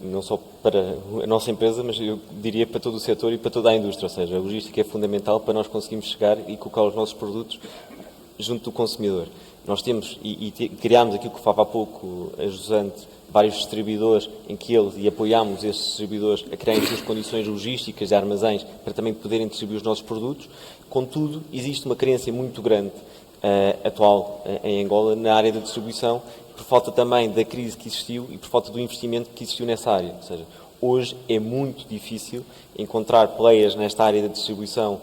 não só para a nossa empresa, mas eu diria para todo o setor e para toda a indústria, ou seja, a logística é fundamental para nós conseguirmos chegar e colocar os nossos produtos junto do consumidor. Nós temos, criámos aquilo que falava há pouco, a Jusante, vários distribuidores em que e apoiámos esses distribuidores a criarem as suas condições logísticas de armazéns para também poderem distribuir os nossos produtos. Contudo, existe uma carência muito grande atual em Angola na área da distribuição, por falta também da crise que existiu e por falta do investimento que existiu nessa área. Ou seja, hoje é muito difícil encontrar players nesta área da distribuição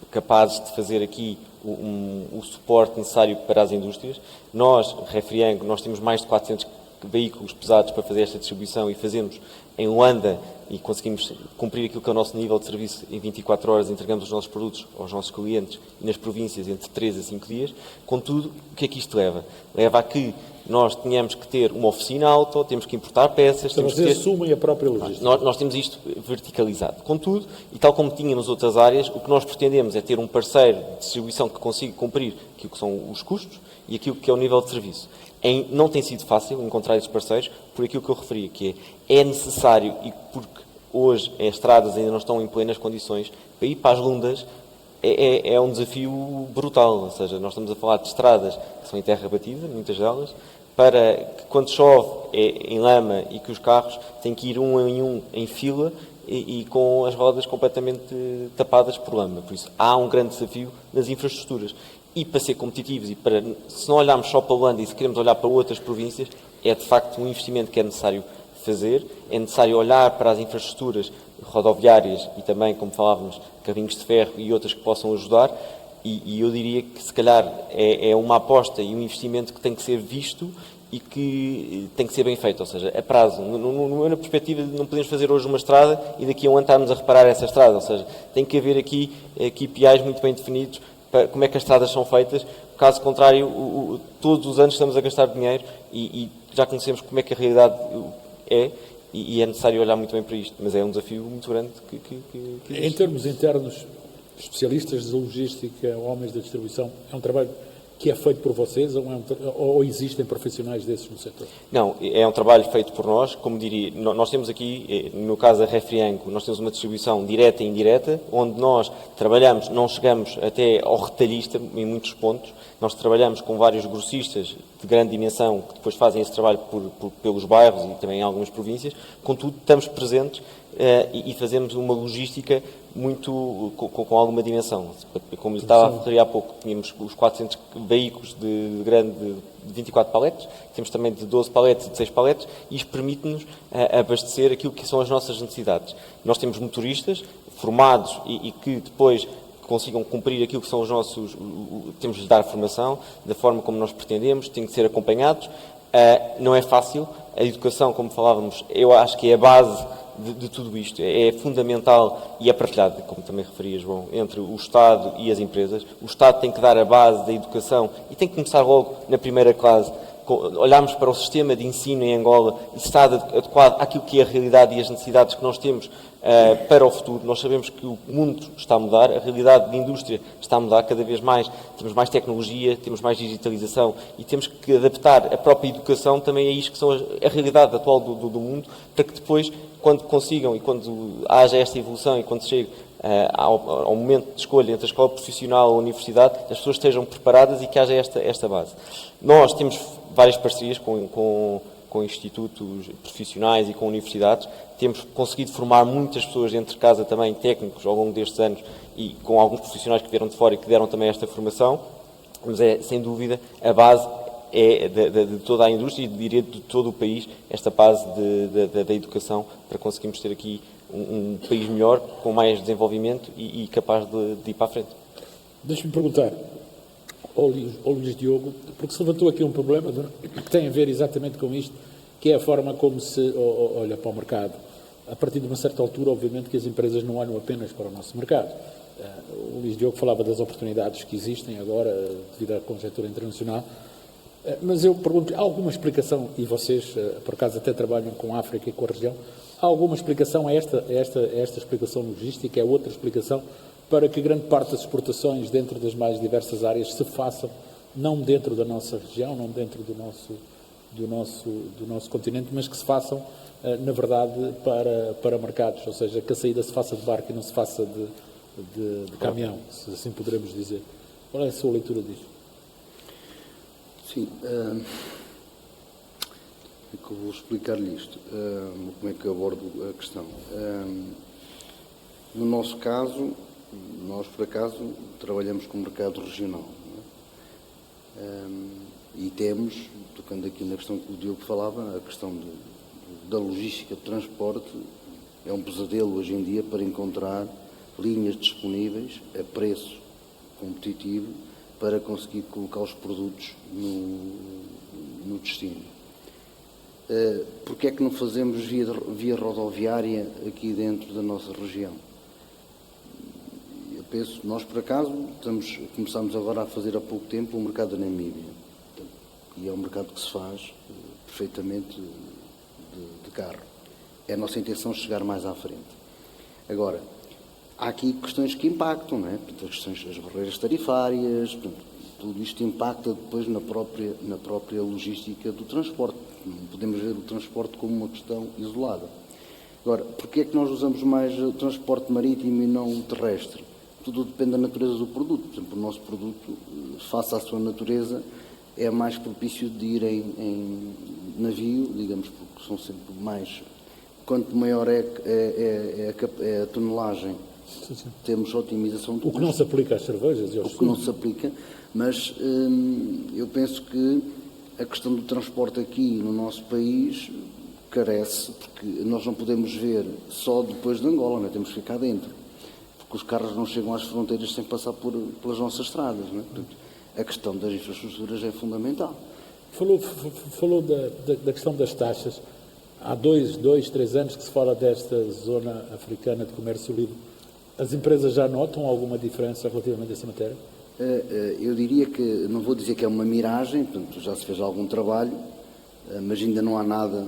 capazes de fazer aqui o suporte necessário para as indústrias. Nós, Refriang, nós temos mais de 400 veículos pesados para fazer esta distribuição e fazemos em Luanda e conseguimos cumprir aquilo que é o nosso nível de serviço em 24 horas, entregamos os nossos produtos aos nossos clientes e nas províncias entre 3 a 5 dias. Contudo, o que é que isto leva? Leva a que nós tenhamos que ter uma oficina auto, temos que importar peças... Então vocês assumem a própria logística. Nós temos isto verticalizado. Contudo, e tal como tínhamos outras áreas, o que nós pretendemos é ter um parceiro de distribuição que consiga cumprir aquilo que são os custos e aquilo que é o nível de serviço. Não tem sido fácil encontrar esses parceiros, por aquilo que eu referi, que é necessário, e porque hoje as estradas ainda não estão em plenas condições, para ir para as lundas é um desafio brutal. Ou seja, nós estamos a falar de estradas que são em terra batida, muitas delas, para que quando chove em lama e que os carros têm que ir um em fila e com as rodas completamente tapadas por lama. Por isso, há um grande desafio nas infraestruturas. E para ser competitivos, se não olharmos só para a Luanda e se queremos olhar para outras províncias, é de facto um investimento que é necessário fazer, é necessário olhar para as infraestruturas rodoviárias e também, como falávamos, carrinhos de ferro e outras que possam ajudar, e eu diria que se calhar é uma aposta e um investimento que tem que ser visto e que tem que ser bem feito, ou seja, a prazo. Na perspectiva de não podemos fazer hoje uma estrada e daqui a um ano estarmos a reparar essa estrada, ou seja, tem que haver aqui KPIs muito bem definidos para como é que as estradas são feitas. Caso contrário, todos os anos estamos a gastar dinheiro e já conhecemos como é que a realidade é e é necessário olhar muito bem para isto, mas é um desafio muito grande que Em termos internos, especialistas de logística, homens da distribuição, é um trabalho que é feito por vocês ou existem profissionais desses no setor? Não, é um trabalho feito por nós. Como diria, nós temos aqui, no caso da Refriang, nós temos uma distribuição direta e indireta, onde nós trabalhamos, não chegamos até ao retalhista em muitos pontos, nós trabalhamos com vários grossistas de grande dimensão que depois fazem esse trabalho pelos bairros e também em algumas províncias, contudo estamos presentes e fazemos uma logística muito com alguma dimensão. Como lhe estava a referir há pouco, tínhamos os 400 veículos de 24 paletes, temos também de 12 paletes e de 6 paletes, e isto permite-nos abastecer aquilo que são as nossas necessidades. Nós temos motoristas formados e que depois consigam cumprir aquilo que são os nossos... Temos de lhes dar formação da forma como nós pretendemos, têm que ser acompanhados. Não é fácil. A educação, como falávamos, eu acho que é a base de tudo isto. É fundamental e é partilhado, como também referia João, entre o Estado e as empresas. O Estado tem que dar a base da educação e tem que começar logo na primeira classe olharmos para o sistema de ensino em Angola e se está adequado àquilo que é a realidade e as necessidades que nós temos para o futuro. Nós sabemos que o mundo está a mudar, a realidade de indústria está a mudar cada vez mais, temos mais tecnologia, temos mais digitalização e temos que adaptar a própria educação também a isto que são a realidade atual do mundo, para que depois, quando consigam e quando haja esta evolução e quando chegue ao momento de escolha entre a escola profissional ou a universidade, as pessoas estejam preparadas e que haja esta base. Nós temos várias parcerias com institutos profissionais e com universidades, temos conseguido formar muitas pessoas dentro de casa também, técnicos, ao longo destes anos, e com alguns profissionais que vieram de fora e que deram também esta formação, mas sem dúvida, a base é de toda a indústria e, diria, de todo o país, esta base da educação, para conseguirmos ter aqui um país melhor, com mais desenvolvimento e capaz de ir para a frente. Deixe-me perguntar ao Luís Diogo, porque se levantou aqui um problema que tem a ver exatamente com isto, que é a forma como se olha para o mercado. A partir de uma certa altura, obviamente, que as empresas não olham apenas para o nosso mercado. O Luís Diogo falava das oportunidades que existem agora, devido à conjuntura internacional, mas eu pergunto, há alguma explicação, e vocês, por acaso, até trabalham com a África e com a região, há alguma explicação a esta explicação logística, é outra explicação para que grande parte das exportações dentro das mais diversas áreas se façam não dentro da nossa região, não dentro do nosso continente, mas que se façam, na verdade, para mercados, ou seja, que a saída se faça de barco e não se faça de caminhão, se assim poderemos dizer. Qual é a sua leitura disto? Sim, como é que eu vou explicar-lhe isto? Como é que eu abordo a questão? No nosso caso, nós, por acaso, trabalhamos com o mercado regional. Não é? E temos, tocando aqui na questão que o Diogo falava, a questão da logística de transporte é um pesadelo hoje em dia para encontrar linhas disponíveis a preço competitivo para conseguir colocar os produtos no destino. Porque é que não fazemos via rodoviária aqui dentro da nossa região? Eu penso, nós por acaso começamos agora a fazer há pouco tempo o mercado da Namíbia, e é um mercado que se faz perfeitamente de carro. É a nossa intenção chegar mais à frente. Agora, há aqui questões que impactam, não é? As questões das barreiras tarifárias, portanto, tudo isto impacta depois na própria logística do transporte. Não podemos ver o transporte como uma questão isolada. Agora, porquê é que nós usamos mais o transporte marítimo e não o terrestre? Tudo depende da natureza do produto. Por exemplo, o nosso produto, face à sua natureza, é mais propício de ir em navio, digamos, porque são sempre mais... Quanto maior é a tonelagem, sim. Temos otimização do O que não se aplica às cervejas e aos O que não se aplica, mas eu penso que a questão do transporte aqui no nosso país carece, porque nós não podemos ver só depois de Angola, não é? Temos que ficar dentro, porque os carros não chegam às fronteiras sem passar pelas nossas estradas, não é? Portanto, a questão das infraestruturas é fundamental. Falou da questão das taxas. Há 3 anos que se fala desta zona africana de comércio livre. As empresas já notam alguma diferença relativamente a essa matéria? Eu diria que, não vou dizer que é uma miragem, portanto, já se fez algum trabalho, mas ainda não há nada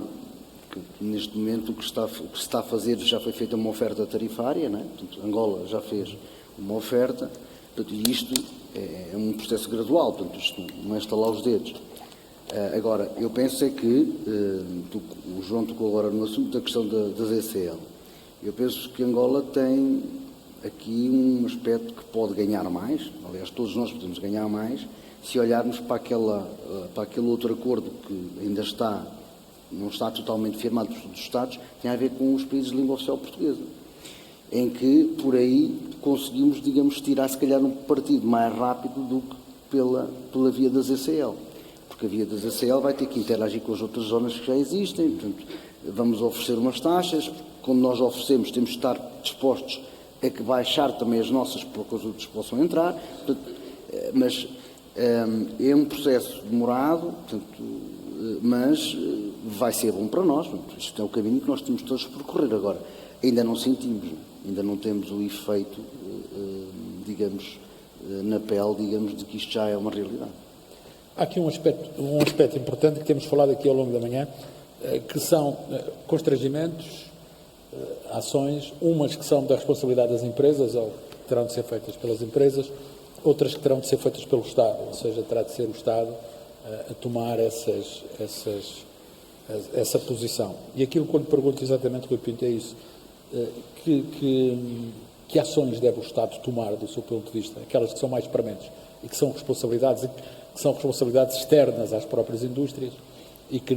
que, neste momento, o que se está a fazer, já foi feita uma oferta tarifária, não é? Portanto, Angola já fez uma oferta, portanto, e isto é um processo gradual, portanto, isto não é estalar os dedos. Agora, eu penso é que, o João tocou agora no assunto da questão das ECL. Eu penso que Angola tem aqui um aspecto que pode ganhar mais, aliás, todos nós podemos ganhar mais, se olharmos para aquele outro acordo que ainda não está totalmente firmado por todos os Estados, tem a ver com os países de língua oficial portuguesa, em que, por aí, conseguimos, digamos, tirar, se calhar, um partido mais rápido do que pela via das ECL. Porque a via das ACL vai ter que interagir com as outras zonas que já existem, portanto, vamos oferecer umas taxas, quando nós oferecemos temos de estar dispostos a que baixar também as nossas para que os outros possam entrar, portanto, mas é um processo demorado, portanto, mas vai ser bom para nós, portanto, isto é o caminho que nós temos todos por percorrer. Agora, ainda não sentimos, ainda não temos o efeito, digamos, na pele, digamos, de que isto já é uma realidade. Há aqui um aspecto importante que temos falado aqui ao longo da manhã, que são constrangimentos, ações, umas que são da responsabilidade das empresas, ou que terão de ser feitas pelas empresas, outras que terão de ser feitas pelo Estado, ou seja, terá de ser o Estado a tomar essa posição. E aquilo que eu lhe pergunto exatamente, Rui Pinto, é isso. Que ações deve o Estado tomar, do seu ponto de vista? Aquelas que são mais prementes e que são responsabilidades externas às próprias indústrias e que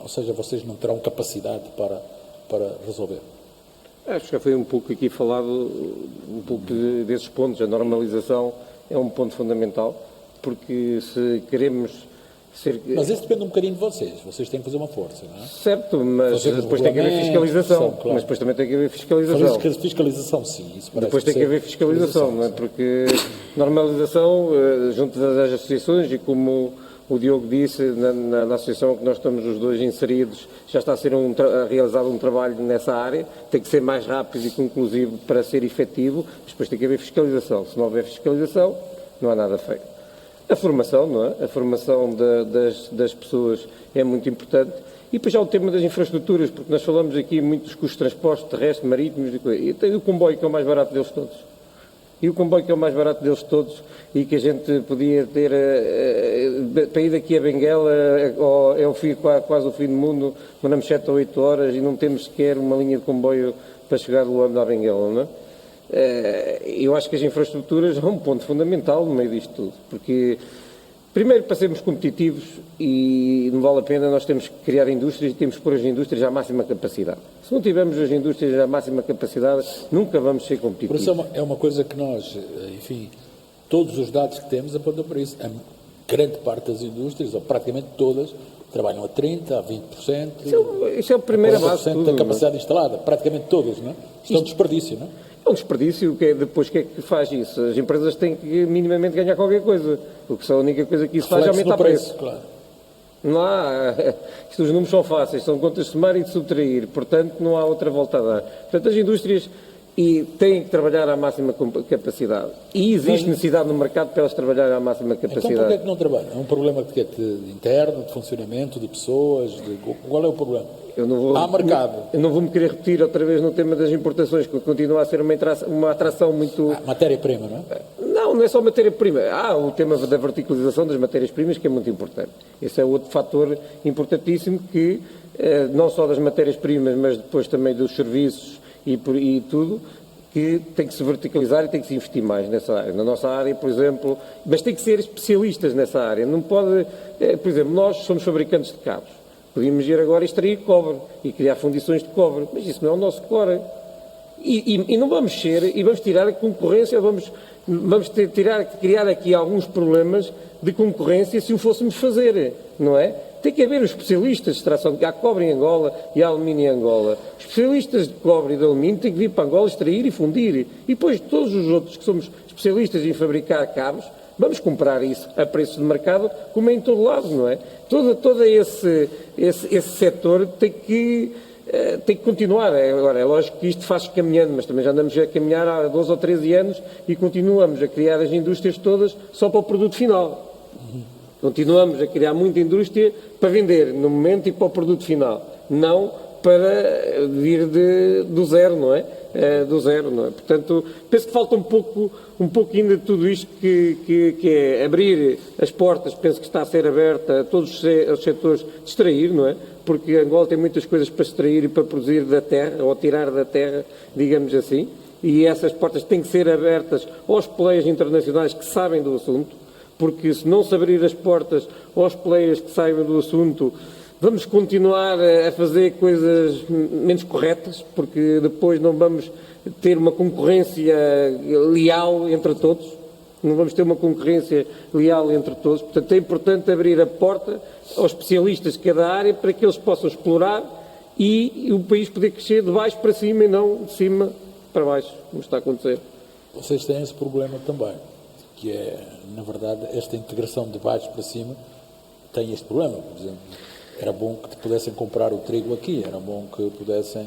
ou seja, vocês não terão capacidade para resolver. Acho que já foi um pouco aqui falado, um pouco desses pontos. A normalização é um ponto fundamental, porque se queremos ser... Mas isso depende um bocadinho de vocês têm que fazer uma força, não é? Certo, mas depois tem que haver fiscalização. Claro. Mas depois também tem que haver fiscalização. Fiscalização, sim. Isso Depois tem que haver fiscalização, não é? Porque normalização, junto das associações, e como o Diogo disse, na associação que nós estamos os dois inseridos, já está a ser realizado um trabalho nessa área, tem que ser mais rápido e conclusivo para ser efetivo, mas depois tem que haver fiscalização. Se não houver fiscalização, não há nada feito. A formação, não é? A formação das pessoas é muito importante. E depois já o tema das infraestruturas, porque nós falamos aqui muito dos custos de transporte terrestre, marítimos e tem o comboio, que é o mais barato deles todos. E o comboio, que é o mais barato deles todos, e que a gente podia ter para ir daqui a Benguela, é quase o fim do mundo, demoramos 7 ou 8 horas e não temos sequer uma linha de comboio para chegar do Luanda à Benguela, não é? Eu acho que as infraestruturas são um ponto fundamental no meio disto tudo, porque, primeiro, para sermos competitivos, e não vale a pena, nós temos que criar indústrias e temos que pôr as indústrias à máxima capacidade. Se não tivermos as indústrias à máxima capacidade, nunca vamos ser competitivos. Por isso é uma coisa que nós, enfim, todos os dados que temos apontam para isso. A grande parte das indústrias, ou praticamente todas, trabalham a 30%, a 20%. Isso é a primeira base de tudo, da capacidade instalada, praticamente todas, não é? Isto é um desperdício, não é? É um desperdício, depois o que é que faz isso? As empresas têm que minimamente ganhar qualquer coisa, porque só a única coisa que isso faz é aumentar o preço. Claro. Não há, os números são fáceis, são contas de somar e de subtrair, portanto não há outra volta a dar. Portanto, as indústrias têm que trabalhar à máxima capacidade. E existe necessidade no mercado para elas trabalharem à máxima capacidade. Então, porquê é que não trabalham? É um problema de interno, de funcionamento, de pessoas? Qual é o problema? Há mercado. Eu não vou me querer repetir outra vez no tema das importações, que continua a ser uma atração muito... Matéria-prima, não é? Não é só matéria-prima. Há o tema da verticalização das matérias-primas, que é muito importante. Esse é outro fator importantíssimo que, não só das matérias-primas, mas depois também dos serviços e tudo, que tem que se verticalizar e tem que se investir mais nessa área. Na nossa área, por exemplo, mas tem que ser especialistas nessa área. Não pode... por exemplo, nós somos fabricantes de cabos. Podíamos ir agora extrair cobre e criar fundições de cobre, mas isso não é o nosso core. E não vamos ser, e vamos tirar a concorrência, vamos criar aqui alguns problemas de concorrência se o fôssemos fazer, não é? Tem que haver os especialistas de extração de cobre em Angola e alumínio em Angola. Os especialistas de cobre e de alumínio têm que vir para Angola extrair e fundir. E depois todos os outros que somos especialistas em fabricar cabos, vamos comprar isso a preços de mercado, como é em todo lado, não é? Todo esse setor tem que continuar. Agora, é lógico que isto faz caminhando, mas também já andamos a caminhar há 12 ou 13 anos e continuamos a criar as indústrias todas só para o produto final. Continuamos a criar muita indústria para vender no momento e para o produto final, não para vir do zero, não é? Do zero, não é? Portanto, penso que falta um pouco ainda de tudo isto que é abrir as portas, penso que está a ser aberta a todos os setores de extrair, não é? Porque Angola tem muitas coisas para extrair e para produzir da terra, ou tirar da terra, digamos assim, e essas portas têm que ser abertas aos players internacionais que sabem do assunto, porque se não se abrir as portas aos players que saibam do assunto, vamos continuar a fazer coisas menos corretas, porque depois não vamos ter uma concorrência leal entre todos. Não vamos ter uma concorrência leal entre todos. Portanto, é importante abrir a porta aos especialistas de cada área para que eles possam explorar e o país poder crescer de baixo para cima e não de cima para baixo, como está a acontecer. Vocês têm esse problema também, que é, na verdade, esta integração de baixo para cima tem este problema. Por exemplo, era bom que pudessem comprar o trigo aqui, era bom que pudessem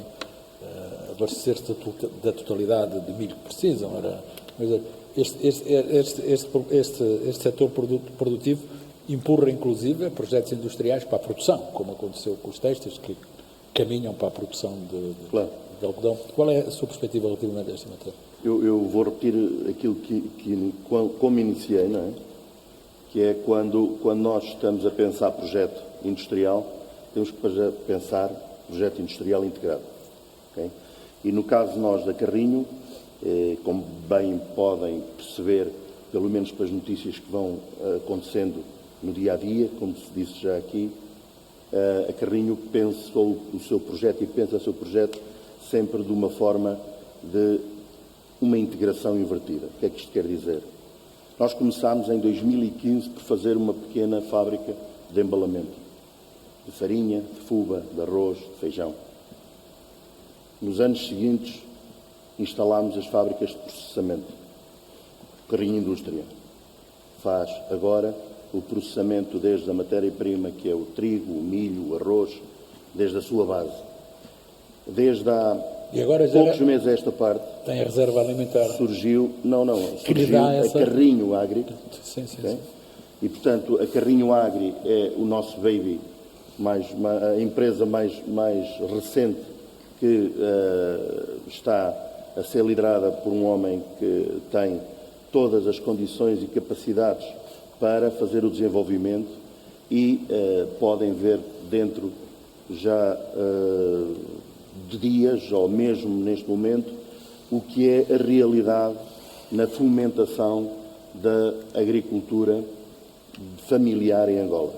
abastecer-se da totalidade de milho que precisam. Este setor produtivo empurra, inclusive, projetos industriais para a produção, como aconteceu com os têxteis, que caminham para a produção Claro. de algodão. Qual é a sua perspectiva relativamente a esta matéria? Eu vou repetir aquilo como iniciei, não é? Que é quando nós estamos a pensar projeto industrial, temos que pensar projeto industrial integrado. Okay? E no caso nós da Carrinho, como bem podem perceber, pelo menos pelas notícias que vão acontecendo no dia-a-dia, como se disse já aqui, a Carrinho pensou o seu projeto e pensa o seu projeto sempre de uma forma de uma integração invertida. O que é que isto quer dizer? Nós começámos em 2015 por fazer uma pequena fábrica de embalamento, de farinha, de fuba, de arroz, de feijão. Nos anos seguintes, instalámos as fábricas de processamento. O Carrinho Indústria faz agora o processamento desde a matéria-prima, que é o trigo, o milho, o arroz, desde a sua base. Desde há poucos meses a esta parte, tem a reserva alimentar. surgiu essa... a Carrinho Agri. Sim, sim, Okay? sim. E, portanto, a Carrinho Agri é o nosso baby, a empresa mais recente que está a ser liderada por um homem que tem todas as condições e capacidades para fazer o desenvolvimento e podem ver dentro já de dias, ou mesmo neste momento, o que é a realidade na fomentação da agricultura familiar em Angola.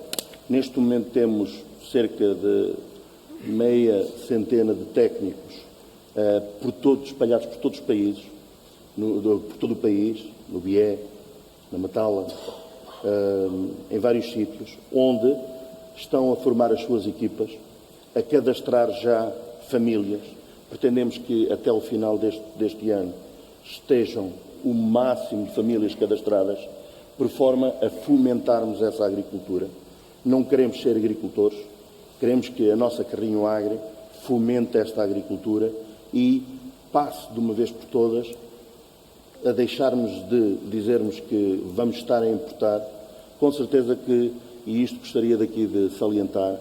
Neste momento temos cerca de meia centena de técnicos espalhados por todos os países, por todo o país, no Bié, na Matala, em vários sítios, onde estão a formar as suas equipas, a cadastrar já famílias. Pretendemos que até o final deste ano estejam o máximo de famílias cadastradas, por forma a fomentarmos essa agricultura. Não queremos ser agricultores, queremos que a nossa Carrinho Agri fomente esta agricultura e passe de uma vez por todas a deixarmos de dizermos que vamos estar a importar. Com certeza que, e isto gostaria daqui de salientar,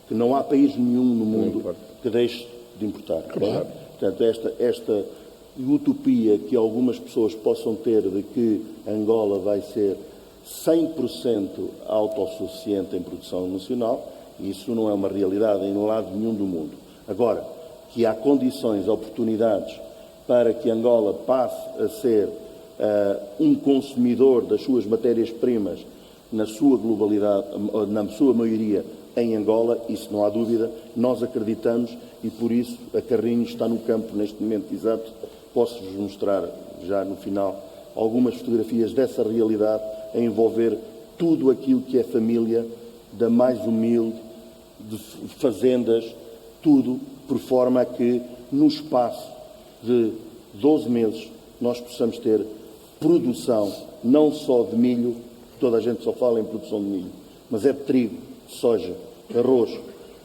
que não há país nenhum no mundo que deixe de importar. Claro. Portanto, esta utopia que algumas pessoas possam ter de que Angola vai ser 100% autossuficiente em produção nacional, isso não é uma realidade em lado nenhum do mundo. Agora, que há condições, oportunidades para que Angola passe a ser um consumidor das suas matérias-primas na sua globalidade, na sua maioria em Angola, isso não há dúvida, nós acreditamos e por isso a Carrinho está no campo neste momento exato. Posso-vos mostrar já no final algumas fotografias dessa realidade a envolver tudo aquilo que é família, da mais humilde, de fazendas, tudo por forma a que no espaço de 12 meses nós possamos ter produção não só de milho, toda a gente só fala em produção de milho, mas é de trigo, de soja, de arroz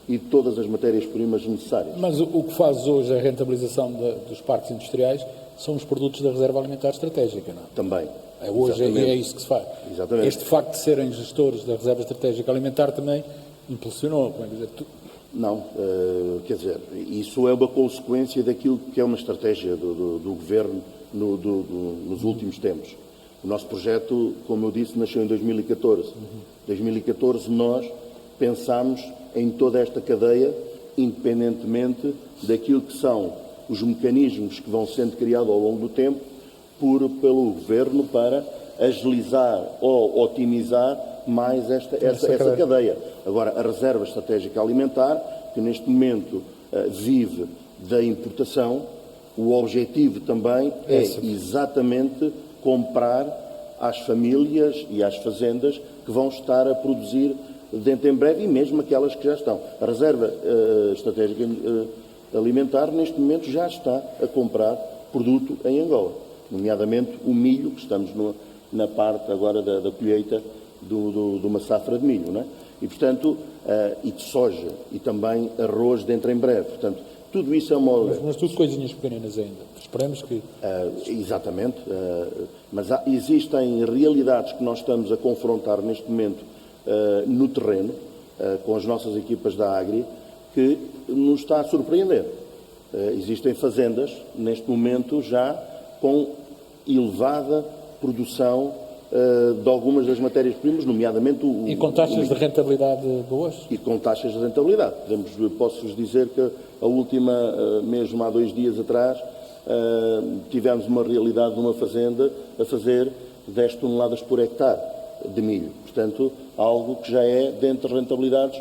e de todas as matérias-primas necessárias. Mas o que faz hoje a rentabilização dos parques industriais são os produtos da reserva alimentar estratégica, não é? Também. Hoje é isso que se faz. Exatamente. Este facto de serem gestores da reserva estratégica alimentar também impulsionou, como é que dizer, Não, quer dizer, isso é uma consequência daquilo que é uma estratégia do Governo nos últimos tempos. O nosso projeto, como eu disse, nasceu em 2014. Em 2014 nós pensámos em toda esta cadeia, independentemente daquilo que são os mecanismos que vão sendo criados ao longo do tempo pelo Governo para agilizar ou otimizar mais essa cadeia. Agora, a Reserva Estratégica Alimentar, que neste momento vive da importação, o objetivo também é exatamente comprar às famílias e às fazendas que vão estar a produzir dentro em breve e mesmo aquelas que já estão. A Reserva Estratégica Alimentar, neste momento, já está a comprar produto em Angola, nomeadamente o milho, que estamos na parte agora da colheita de uma safra de milho, não é? E, portanto, e de soja, e também arroz dentro em breve. Portanto, tudo isso é uma... Mas tudo coisinhas pequeninas ainda. Esperemos que... Exatamente. Mas existem realidades que nós estamos a confrontar neste momento no terreno, com as nossas equipas da Agri, que nos está a surpreender. Existem fazendas, neste momento, já com elevada produção de algumas das matérias-primas, nomeadamente E com taxas de rentabilidade boas? E com taxas de rentabilidade. Posso-vos dizer que a última, mesmo há 2 dias atrás, tivemos uma realidade numa fazenda a fazer 10 toneladas por hectare de milho. Portanto, algo que já é dentro de rentabilidades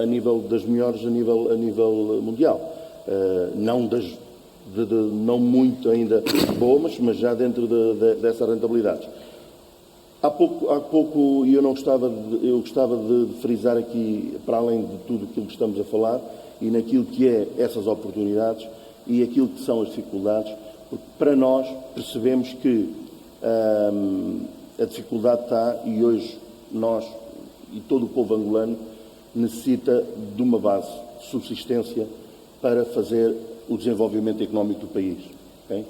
a nível das melhores a nível mundial. Não muito ainda boas, mas já dentro dessas rentabilidades. Há pouco eu gostava de frisar aqui, para além de tudo aquilo que estamos a falar, e naquilo que é essas oportunidades e aquilo que são as dificuldades, porque para nós percebemos que a dificuldade está, e hoje nós e todo o povo angolano necessita de uma base de subsistência para fazer o desenvolvimento económico do país. Okay?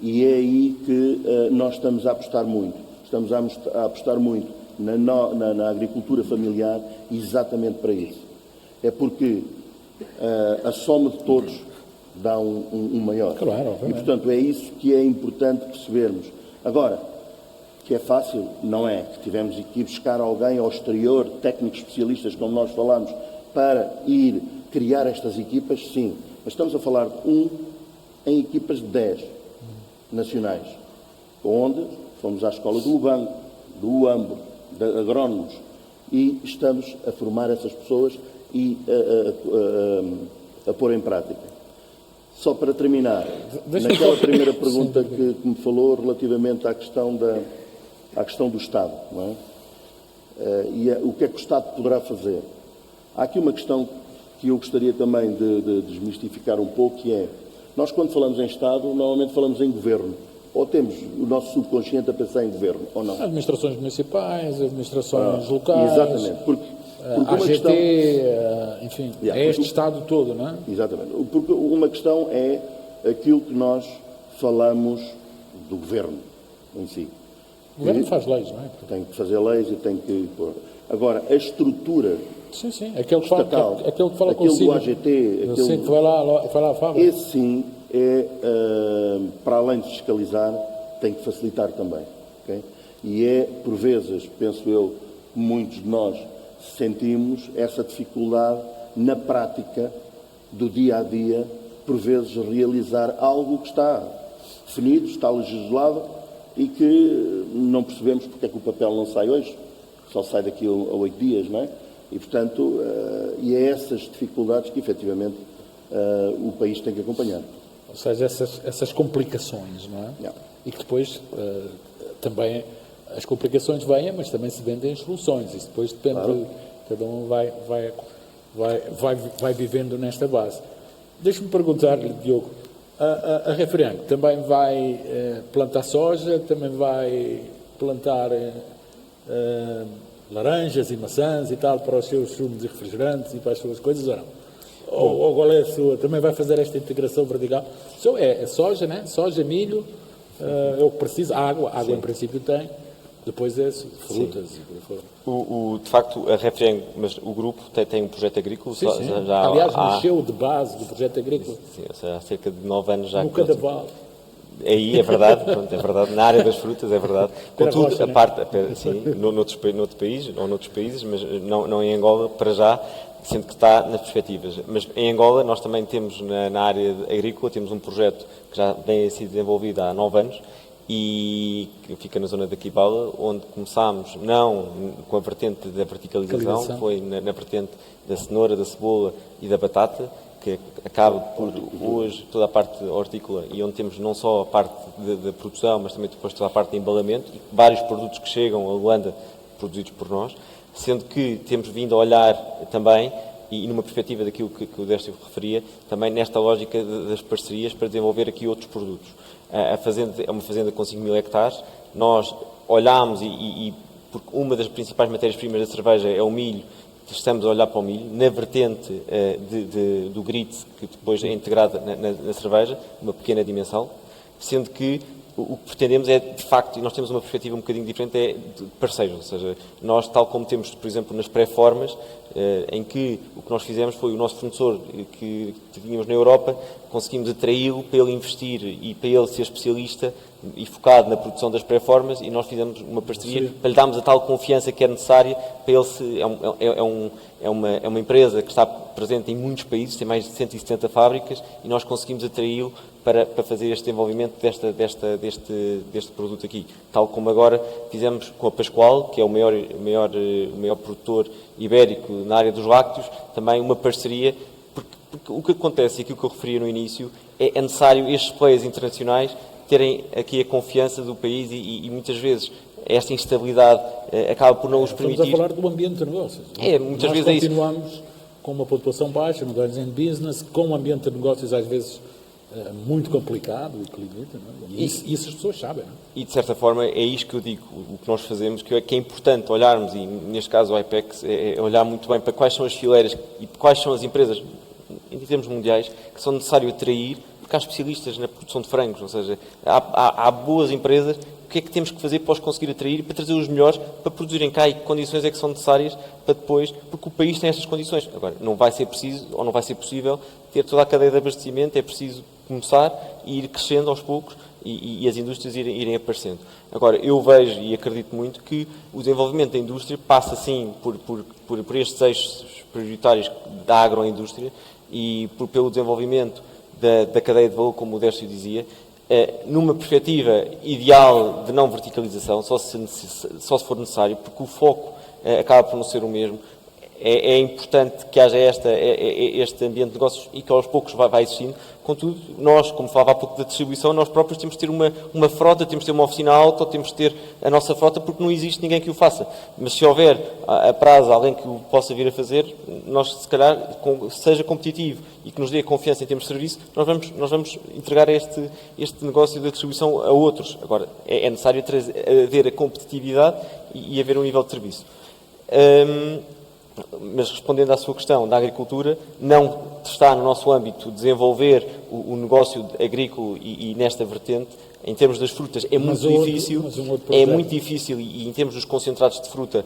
E é aí que nós estamos a apostar muito. Estamos a apostar muito na agricultura familiar exatamente para isso. É porque a soma de todos dá um maior. Claro, e, portanto, é isso que é importante percebermos. Agora, que é fácil? Não é. Que tivemos que ir buscar alguém ao exterior, técnicos especialistas, como nós falámos, para ir criar estas equipas, sim. Mas estamos a falar em equipas de 10 nacionais, onde fomos à escola do Lubango, do Uambo, de agrónomos, e estamos a formar essas pessoas e a pôr em prática. Só para terminar, naquela primeira pergunta que me falou relativamente à questão do Estado, não é? O que é que o Estado poderá fazer? Há aqui uma questão que eu gostaria também de desmistificar um pouco, que é, nós quando falamos em Estado, normalmente falamos em governo. Ou temos o nosso subconsciente a pensar em governo, ou não? Administrações municipais, administrações locais. Exatamente. Porque AGT, questão, enfim, é este Estado todo, não é? Exatamente. Porque uma questão é aquilo que nós falamos do governo em si. O governo faz leis, não é? Tem que fazer leis e tem que pôr. Agora, a estrutura sim. Aquele que fala aquele consigo. do AGT, aquele que vai lá à fábrica. Esse sim é, para além de fiscalizar, tem que facilitar também. Okay? E é, por vezes, penso eu, muitos de nós sentimos essa dificuldade na prática do dia a dia, por vezes realizar algo que está definido, está legislado e que não percebemos porque é que o papel não sai hoje, só sai daqui a 8 dias, não é? E, portanto, é essas dificuldades que, efetivamente, o país tem que acompanhar. Ou seja, essas complicações, não é? Yeah. E que depois também as complicações vêm, mas também se vendem as soluções. Isso depois depende, claro. Cada um vai vivendo nesta base. Deixe-me perguntar-lhe, Diogo, a Refriango também vai plantar soja, também vai plantar laranjas e maçãs e tal para os seus sumos e refrigerantes e para as suas coisas, ou não? Ou qual é a sua? Também vai fazer esta integração vertical? É soja, né? Soja, milho, é o que precisa, água em princípio tem, depois é frutas. De facto, a Refriango, mas o grupo tem um projeto agrícola. Sim. Aliás, nasceu de base do projeto agrícola. Sim, há cerca de 9 anos já. No Cadaval. Aí é verdade, pronto, é verdade. Na área das frutas é verdade. Contudo, rocha, a parte, sim, noutro país, ou noutros países, mas não em Angola, para já, sendo que está nas perspectivas. Mas em Angola nós também temos, na área agrícola, temos um projeto que já vem a ser desenvolvido há 9 anos e que fica na zona da Kibala, onde começámos não com a vertente da verticalização, foi na vertente da cenoura, da cebola e da batata, que acaba por hoje toda a parte hortícola e onde temos não só a parte da produção, mas também depois toda a parte de embalamento e vários produtos que chegam a Luanda produzidos por nós, sendo que temos vindo a olhar também, e numa perspectiva daquilo que o Décio referia, também nesta lógica das parcerias para desenvolver aqui outros produtos. A fazenda é uma fazenda com 5.000 hectares, nós olhámos porque uma das principais matérias-primas da cerveja é o milho, estamos a olhar para o milho, na vertente do grit, que depois é integrada na cerveja, uma pequena dimensão, sendo que o que pretendemos é, de facto, e nós temos uma perspectiva um bocadinho diferente, é de parceiros, ou seja, nós, tal como temos, por exemplo, nas pré-formas, em que o que nós fizemos foi o nosso fornecedor que tínhamos na Europa, conseguimos atraí-lo para ele investir e para ele ser especialista e focado na produção das pré-formas, e nós fizemos uma parceria para lhe darmos a tal confiança que é necessária para ele é uma empresa que está presente em muitos países, tem mais de 170 fábricas, e nós conseguimos atraí-lo para fazer este desenvolvimento deste produto aqui. Tal como agora fizemos com a Pascoal, que é o maior produtor ibérico na área dos lácteos, também uma parceria, porque o que acontece, e aquilo que eu referia no início, é necessário estes players internacionais terem aqui a confiança do país e muitas vezes esta instabilidade acaba por não os permitir. Estamos a falar do ambiente de negócios. Muitas Nós vezes é isso. continuamos com uma pontuação baixa no Guidance and Business, com um ambiente de negócios às vezes muito complicado e que limita, não é? E isso as pessoas sabem, não é? E, de certa forma, é isto que eu digo, o que nós fazemos, que é importante olharmos, e neste caso o IPEX, é olhar muito bem para quais são as fileiras e quais são as empresas, em termos mundiais, que são necessário atrair, porque há especialistas na produção de frangos, ou seja, há boas empresas. O que é que temos que fazer para os conseguir atrair, para trazer os melhores, para produzirem cá, e que condições é que são necessárias para depois, porque o país tem estas condições. Agora, não vai ser preciso, ou não vai ser possível, ter toda a cadeia de abastecimento, é preciso começar e ir crescendo aos poucos e as indústrias irem aparecendo. Agora, eu vejo e acredito muito que o desenvolvimento da indústria passa, sim, por estes eixos prioritários da agroindústria e pelo desenvolvimento da cadeia de valor, como o Décio dizia, numa perspectiva ideal de não verticalização, só se for necessário, porque o foco acaba por não ser o mesmo. É importante que haja este ambiente de negócios e que aos poucos vai existindo. Contudo, nós, como falava há pouco da distribuição, nós próprios temos de ter uma frota, temos de ter uma oficina alta, ou temos de ter a nossa frota, porque não existe ninguém que o faça. Mas se houver a prazo alguém que o possa vir a fazer, nós, se calhar, seja competitivo e que nos dê confiança em termos de serviço, nós vamos entregar este negócio da distribuição a outros. Agora, é necessário haver a competitividade e haver um nível de serviço. Mas respondendo à sua questão da agricultura, não está no nosso âmbito desenvolver o negócio agrícola e nesta vertente. Em termos das frutas é muito difícil, muito difícil, e em termos dos concentrados de fruta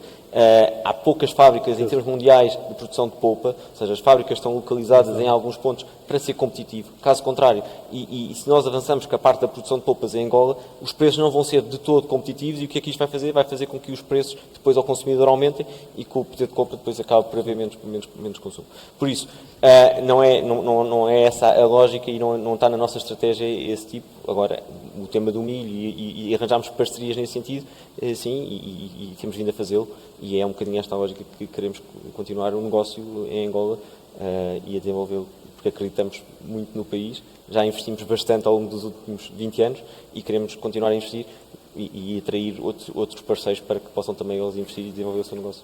há poucas fábricas em termos mundiais de produção de polpa, ou seja, as fábricas estão localizadas em alguns pontos para ser competitivo. Caso contrário, e se nós avançamos com a parte da produção de polpas em Angola, os preços não vão ser de todo competitivos, e o que é que isto vai fazer? Vai fazer com que os preços depois ao consumidor aumentem e que o poder de compra depois acabe por haver menos consumo. Por isso, não é essa a lógica e não está na nossa estratégia esse tipo. Agora, o tema do milho e arranjarmos parcerias nesse sentido, sim, e temos vindo a fazê-lo, e é um bocadinho esta lógica que queremos continuar o negócio em Angola e a desenvolvê-lo, porque acreditamos muito no país, já investimos bastante ao longo dos últimos 20 anos e queremos continuar a investir e atrair outros parceiros para que possam também eles investir e desenvolver o seu negócio.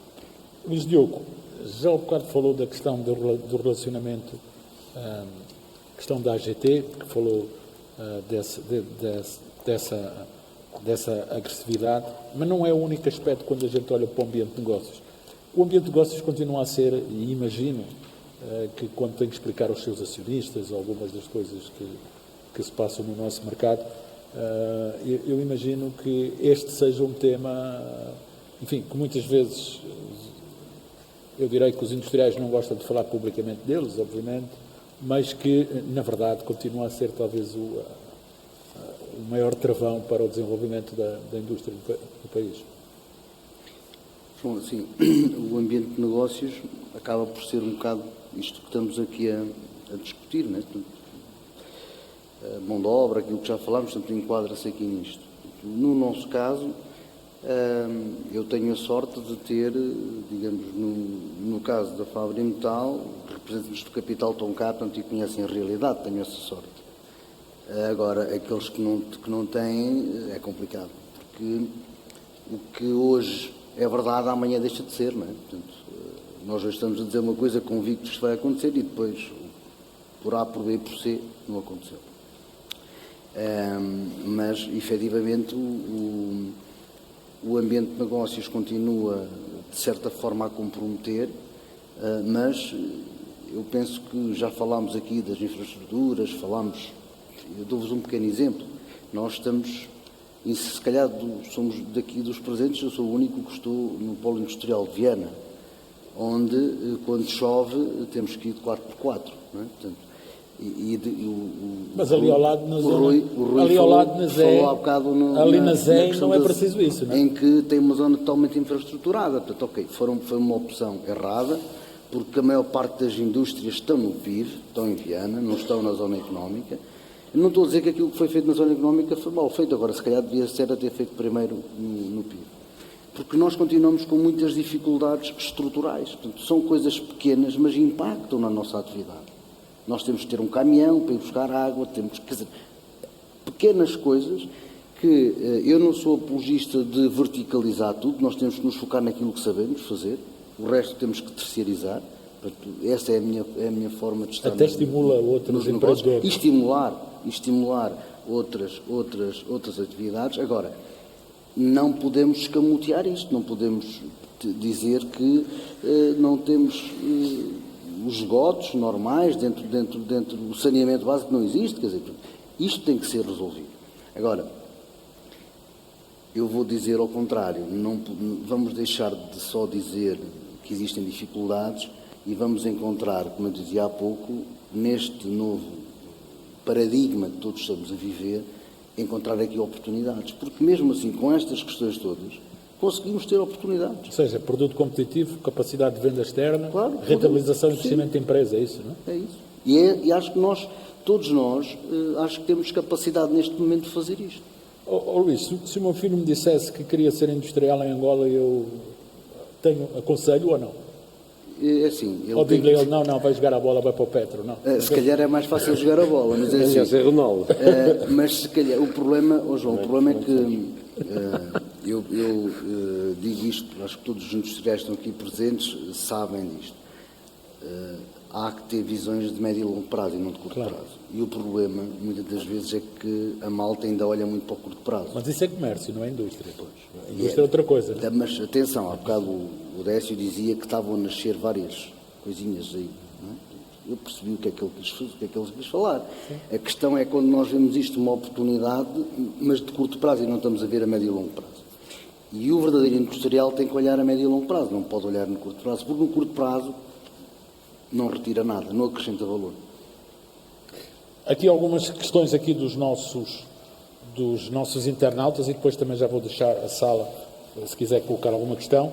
Luís Diogo, já há bocado falou da questão do relacionamento, questão da AGT, que falou dessa agressividade, mas não é o único aspecto quando a gente olha para o ambiente de negócios. O ambiente de negócios continua a ser, e imagino que quando tem que explicar aos seus acionistas algumas das coisas que se passam no nosso mercado, eu imagino que este seja um tema, enfim, que muitas vezes eu direi que os industriais não gostam de falar publicamente deles, obviamente, mas que, na verdade, continua a ser talvez o maior travão para o desenvolvimento da indústria do país. Bom, assim, o ambiente de negócios acaba por ser um bocado isto que estamos aqui a discutir, né? A mão de obra, aquilo que já falámos, portanto, enquadra-se aqui nisto. No nosso caso, eu tenho a sorte de ter, digamos, no caso da Fábrica Metal, representantes do capital estão cá, portanto, e conhecem a realidade, tenho essa sorte. Agora, aqueles que não têm, é complicado, porque o que hoje é verdade, amanhã deixa de ser, não é? Portanto, nós hoje estamos a dizer uma coisa convictos que vai acontecer e depois, por A, por B, por C, não aconteceu. Mas, efetivamente, o ambiente de negócios continua, de certa forma, a comprometer, mas eu penso que já falámos aqui das infraestruturas, eu dou-vos um pequeno exemplo. Nós estamos e se calhar somos daqui dos presentes, eu sou o único que estou no Polo Industrial de Viana, onde, quando chove, temos que ir de 4x4. Não é? Portanto, mas ali ao lado na zona, o Rui ali ao lado na Zé, falou há bocado ali na Zé questão não é preciso isso, não é? em que tem uma zona totalmente infraestruturada. Portanto, ok, foi uma opção errada, porque a maior parte das indústrias estão no PIV, estão em Viana, não estão na zona económica. Eu não estou a dizer que aquilo que foi feito na zona económica foi mal feito, agora se calhar devia ser a ter feito primeiro no PIB. Porque nós continuamos com muitas dificuldades estruturais. Portanto, são coisas pequenas, mas impactam na nossa atividade. Nós temos que ter um caminhão para ir buscar água, temos que... Quer dizer, pequenas coisas que eu não sou apologista de verticalizar tudo, nós temos que nos focar naquilo que sabemos fazer, o resto temos que terceirizar. Portanto, essa é a minha forma de estar. Até estimula outros empreendedores. E estimular outras atividades. Agora, não podemos escamotear isto, não podemos dizer que não temos os esgotos normais dentro do saneamento básico, não existe. Quer dizer, isto tem que ser resolvido. Agora, eu vou dizer ao contrário, não vamos deixar de só dizer que existem dificuldades e vamos encontrar, como eu dizia há pouco, neste novo paradigma que todos estamos a viver, encontrar aqui oportunidades. Porque mesmo assim, com estas questões todas, conseguimos ter oportunidades. Ou seja, produto competitivo, capacidade de venda externa, claro, rentabilização e investimento de empresa, é isso, não é? É isso. E acho que todos nós, acho que temos capacidade neste momento de fazer isto. Luís, se o meu filho me dissesse que queria ser industrial em Angola, eu aconselho ou não? É assim, ou digo-lhe ele, não, vai jogar a bola, vai para o Petro, não? Se calhar é mais fácil jogar a bola, mas é assim. Ser Ronaldo. Mas se calhar, o problema é que eu digo isto, acho que todos os industriais que estão aqui presentes sabem disto. Há que ter visões de médio e longo prazo e não de curto prazo. E o problema, muitas das vezes, é que a malta ainda olha muito para o curto prazo. Mas isso é comércio, não é indústria. A indústria é outra coisa. Não é? Mas atenção, há bocado o Décio dizia que estavam a nascer várias coisinhas aí. Não é? Eu percebi o que é que ele quis falar. Sim. A questão é quando nós vemos isto uma oportunidade, mas de curto prazo e não estamos a ver a médio e longo prazo. E o verdadeiro industrial tem que olhar a médio e longo prazo, não pode olhar no curto prazo, porque no curto prazo não retira nada, não acrescenta valor. Aqui algumas questões aqui dos nossos internautas e depois também já vou deixar a sala, se quiser colocar alguma questão.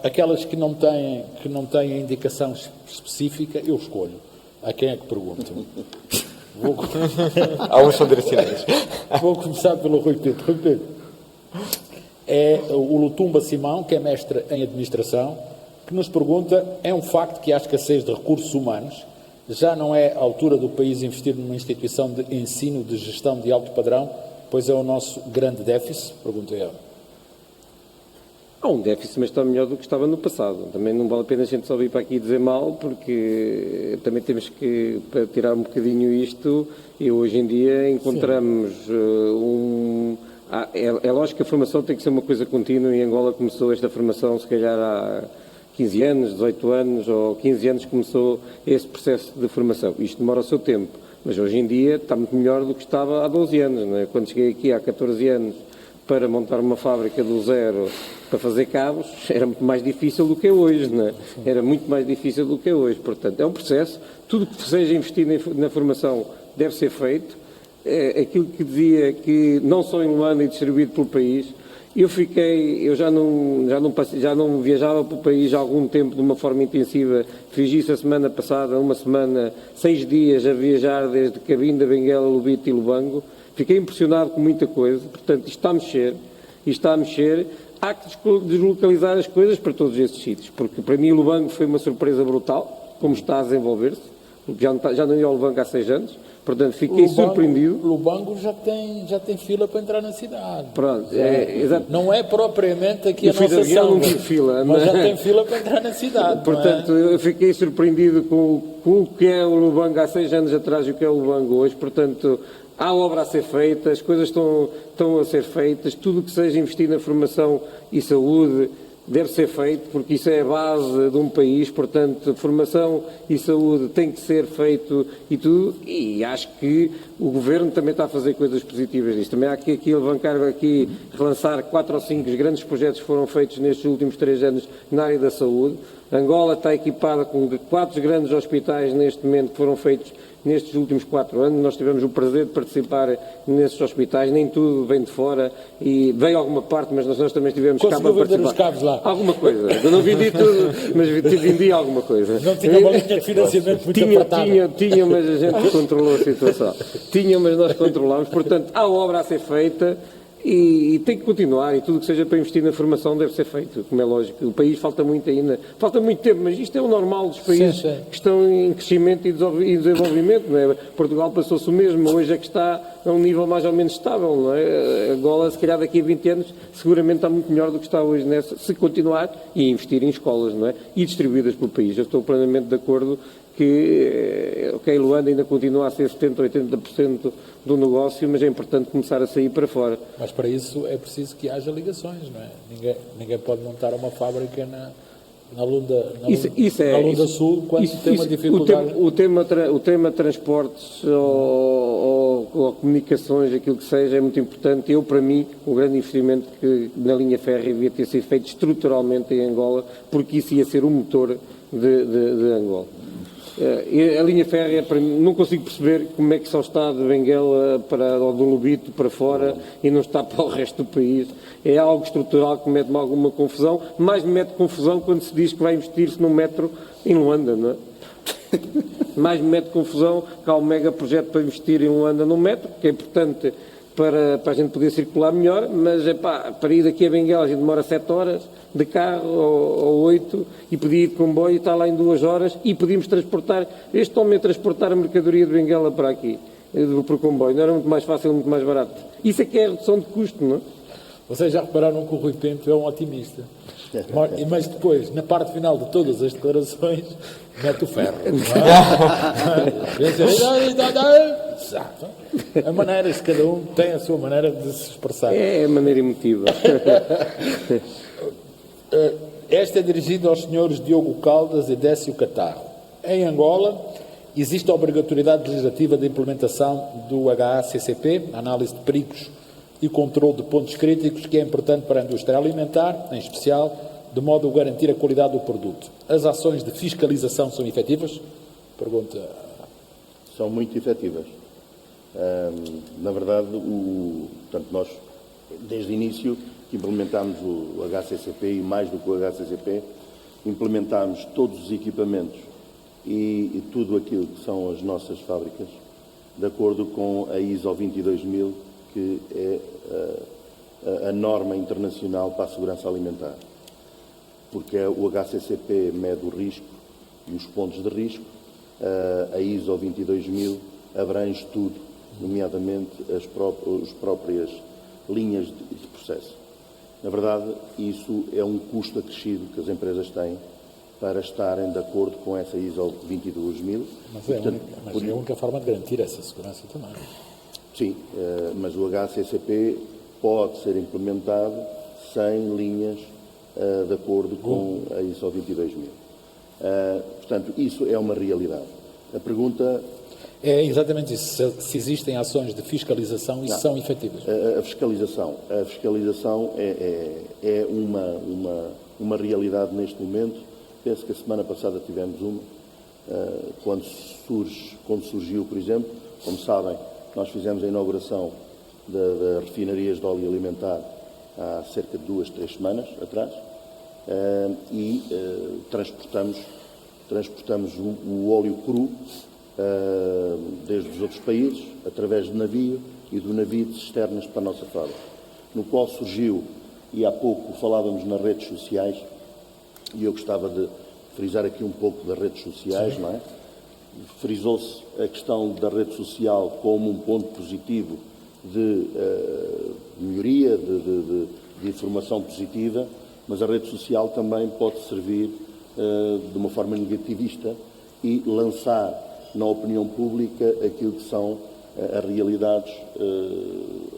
Aquelas que não têm indicação específica, eu escolho. A quem é que pergunto? Alguns são direcionais. Vou começar pelo Rui Pedro. Rui Pedro. É o Lutumba Simão, que é mestre em administração, que nos pergunta: é um facto que há escassez de recursos humanos? Já não é a altura do país investir numa instituição de ensino de gestão de alto padrão, pois é o nosso grande déficit? Pergunto eu. Há um déficit, mas está melhor do que estava no passado. Também não vale a pena a gente só vir para aqui dizer mal, porque também temos que, para tirar um bocadinho isto, e hoje em dia encontramos É lógico que a formação tem que ser uma coisa contínua, e Angola começou esta formação se calhar há 15 anos, 18 anos ou 15 anos começou esse processo de formação. Isto demora o seu tempo, mas hoje em dia está muito melhor do que estava há 12 anos. Não é? Quando cheguei aqui há 14 anos para montar uma fábrica do zero para fazer cabos, era muito mais difícil do que é hoje, não é? Era muito mais difícil do que é hoje. Portanto, é um processo, tudo que seja investido na formação deve ser feito. É aquilo que dizia que não só em Luanda e distribuído pelo país. Eu já não viajava pelo país há algum tempo de uma forma intensiva. Fiz isso a semana passada, uma semana, 6 dias a viajar desde Cabinda, Benguela, Lubito e Lubango. Fiquei impressionado com muita coisa. Portanto, isto está a mexer. Há que deslocalizar as coisas para todos esses sítios, porque para mim Lubango foi uma surpresa brutal, como está a desenvolver-se, porque já não ia ao Lubango há 6 anos. Portanto, fiquei surpreendido. Lubango já tem fila para entrar na cidade. Pronto, não é propriamente aqui a nossa avião, não tive fila, mas já tem fila para entrar na cidade. Portanto, eu fiquei surpreendido com o que é o Lubango há 6 anos atrás e o que é o Lubango hoje. Portanto, há obra a ser feita, as coisas estão a ser feitas, tudo o que seja investir na formação e saúde deve ser feito, porque isso é a base de um país, portanto, formação e saúde tem que ser feito e tudo, e acho que o Governo também está a fazer coisas positivas disto. Também há que alavancar aqui, relançar 4 ou 5 grandes projetos que foram feitos nestes últimos 3 anos na área da saúde. Angola está equipada com 4 grandes hospitais neste momento que foram feitos nestes últimos 4 anos. Nós tivemos o prazer de participar nesses hospitais, nem tudo vem de fora, e veio alguma parte, mas nós também tivemos cá para vender participar. os cabos lá? Alguma coisa. Eu não vendi tudo, mas vendi alguma coisa. Não tinha uma linha de financiamento muito apertada. Tinha, mas a gente controlou a situação. Tinha, mas nós controlámos. Portanto, há obra a ser feita. E tem que continuar, e tudo que seja para investir na formação deve ser feito, como é lógico. O país falta muito ainda, falta muito tempo, mas isto é o normal dos países sim. que estão em crescimento e desenvolvimento, não é? Portugal passou-se o mesmo, hoje é que está a um nível mais ou menos estável, não é? Angola, se calhar daqui a 20 anos, seguramente está muito melhor do que está hoje nessa, se continuar e investir em escolas, não é? E distribuídas pelo país. Eu estou plenamente de acordo que, ok, Luanda ainda continua a ser 70% ou 80% do negócio, mas é importante começar a sair para fora. Mas para isso é preciso que haja ligações, não é? Ninguém pode montar uma fábrica na Lunda Sul quando tem uma dificuldade. O tema transportes ou comunicações, aquilo que seja, é muito importante. Para mim, o grande investimento que na linha férrea devia ter sido feito estruturalmente em Angola, porque isso ia ser o motor de Angola. A linha férrea, não consigo perceber como é que só está de Benguela ou do Lobito para fora e não está para o resto do país. É algo estrutural que mete-me alguma confusão, mais me mete confusão quando se diz que vai investir-se num metro em Luanda, não é? Mais me mete confusão que há um mega projeto para investir em Luanda num metro, que é importante para a gente poder circular melhor, mas para ir daqui a Benguela a gente demora 7 horas de carro ou 8 e podia ir de comboio e está lá em 2 horas e podíamos transportar, este homem a transportar a mercadoria de Benguela para aqui, por comboio, não era muito mais fácil, muito mais barato. Isso é que é a redução de custo, não é? Vocês já repararam que o Rui Pinto é um otimista. Mas depois, na parte final de todas as declarações, mete o ferro. A maneira, se cada um tem a sua maneira de se expressar. É a maneira emotiva. Esta é dirigida aos senhores Diogo Caldas e Décio Catarro. Em Angola, existe a obrigatoriedade legislativa de implementação do HACCP, análise de perigos e controle de pontos críticos, que é importante para a indústria alimentar, em especial, de modo a garantir a qualidade do produto. As ações de fiscalização são efetivas? Pergunta. São muito efetivas. Na verdade, portanto, nós, desde o início, que implementámos o HACCP e mais do que o HACCP, implementámos todos os equipamentos e tudo aquilo que são as nossas fábricas, de acordo com a ISO 22000, que é a norma internacional para a segurança alimentar. Porque o HACCP mede o risco e os pontos de risco, a ISO 22000 abrange tudo, nomeadamente as próprias linhas de processo. Na verdade, isso é um custo acrescido que as empresas têm para estarem de acordo com essa ISO 22000. Mas é a única forma de garantir essa segurança também. Sim, mas o HACCP pode ser implementado sem linhas de acordo com a ISO 22000. Portanto, isso é uma realidade. A pergunta... É exatamente isso, se existem ações de fiscalização e se são efetivas. A fiscalização é uma realidade neste momento. Penso que a semana passada tivemos uma, quando surgiu, por exemplo, como sabem, nós fizemos a inauguração das refinarias de óleo alimentar há cerca de 2, 3 semanas atrás e transportamos o óleo cru desde os outros países, através de navio e do navio de cisternas para a nossa fábrica, no qual surgiu, e há pouco falávamos nas redes sociais, e eu gostava de frisar aqui um pouco das redes sociais, não é? Frisou-se a questão da rede social como um ponto positivo de melhoria, de informação positiva, mas a rede social também pode servir de uma forma negativista e lançar na opinião pública aquilo que são as realidades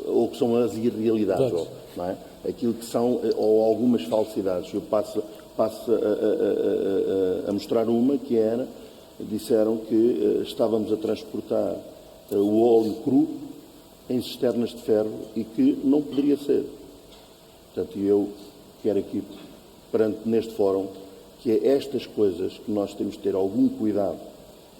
ou que são as irrealidades, não é? aquilo que são, ou algumas falsidades. Eu passo a mostrar uma, que era, disseram que estávamos a transportar o óleo cru em cisternas de ferro e que não poderia ser. Portanto, eu quero aqui, neste fórum, que é estas coisas que nós temos de ter algum cuidado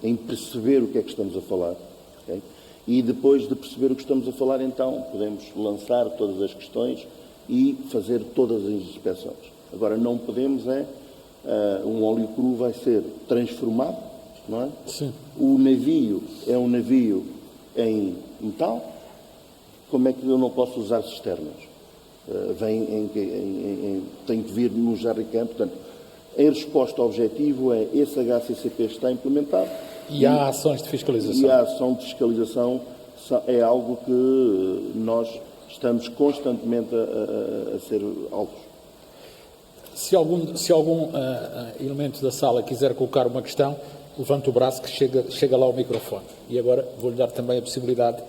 em perceber o que é que estamos a falar, okay? E depois de perceber o que estamos a falar, então, podemos lançar todas as questões e fazer todas as inspeções. Agora, não podemos um óleo cru vai ser transformado, não é? Sim. O navio é um navio em metal, como é que eu não posso usar cisternas? Tem que vir no jerrycan, portanto, em resposta ao objetivo esse HACCP está implementado. E há ações de fiscalização. E a ação de fiscalização é algo que nós estamos constantemente a ser alvos. Se algum elemento da sala quiser colocar uma questão, levante o braço que chega lá ao microfone. E agora vou-lhe dar também a possibilidade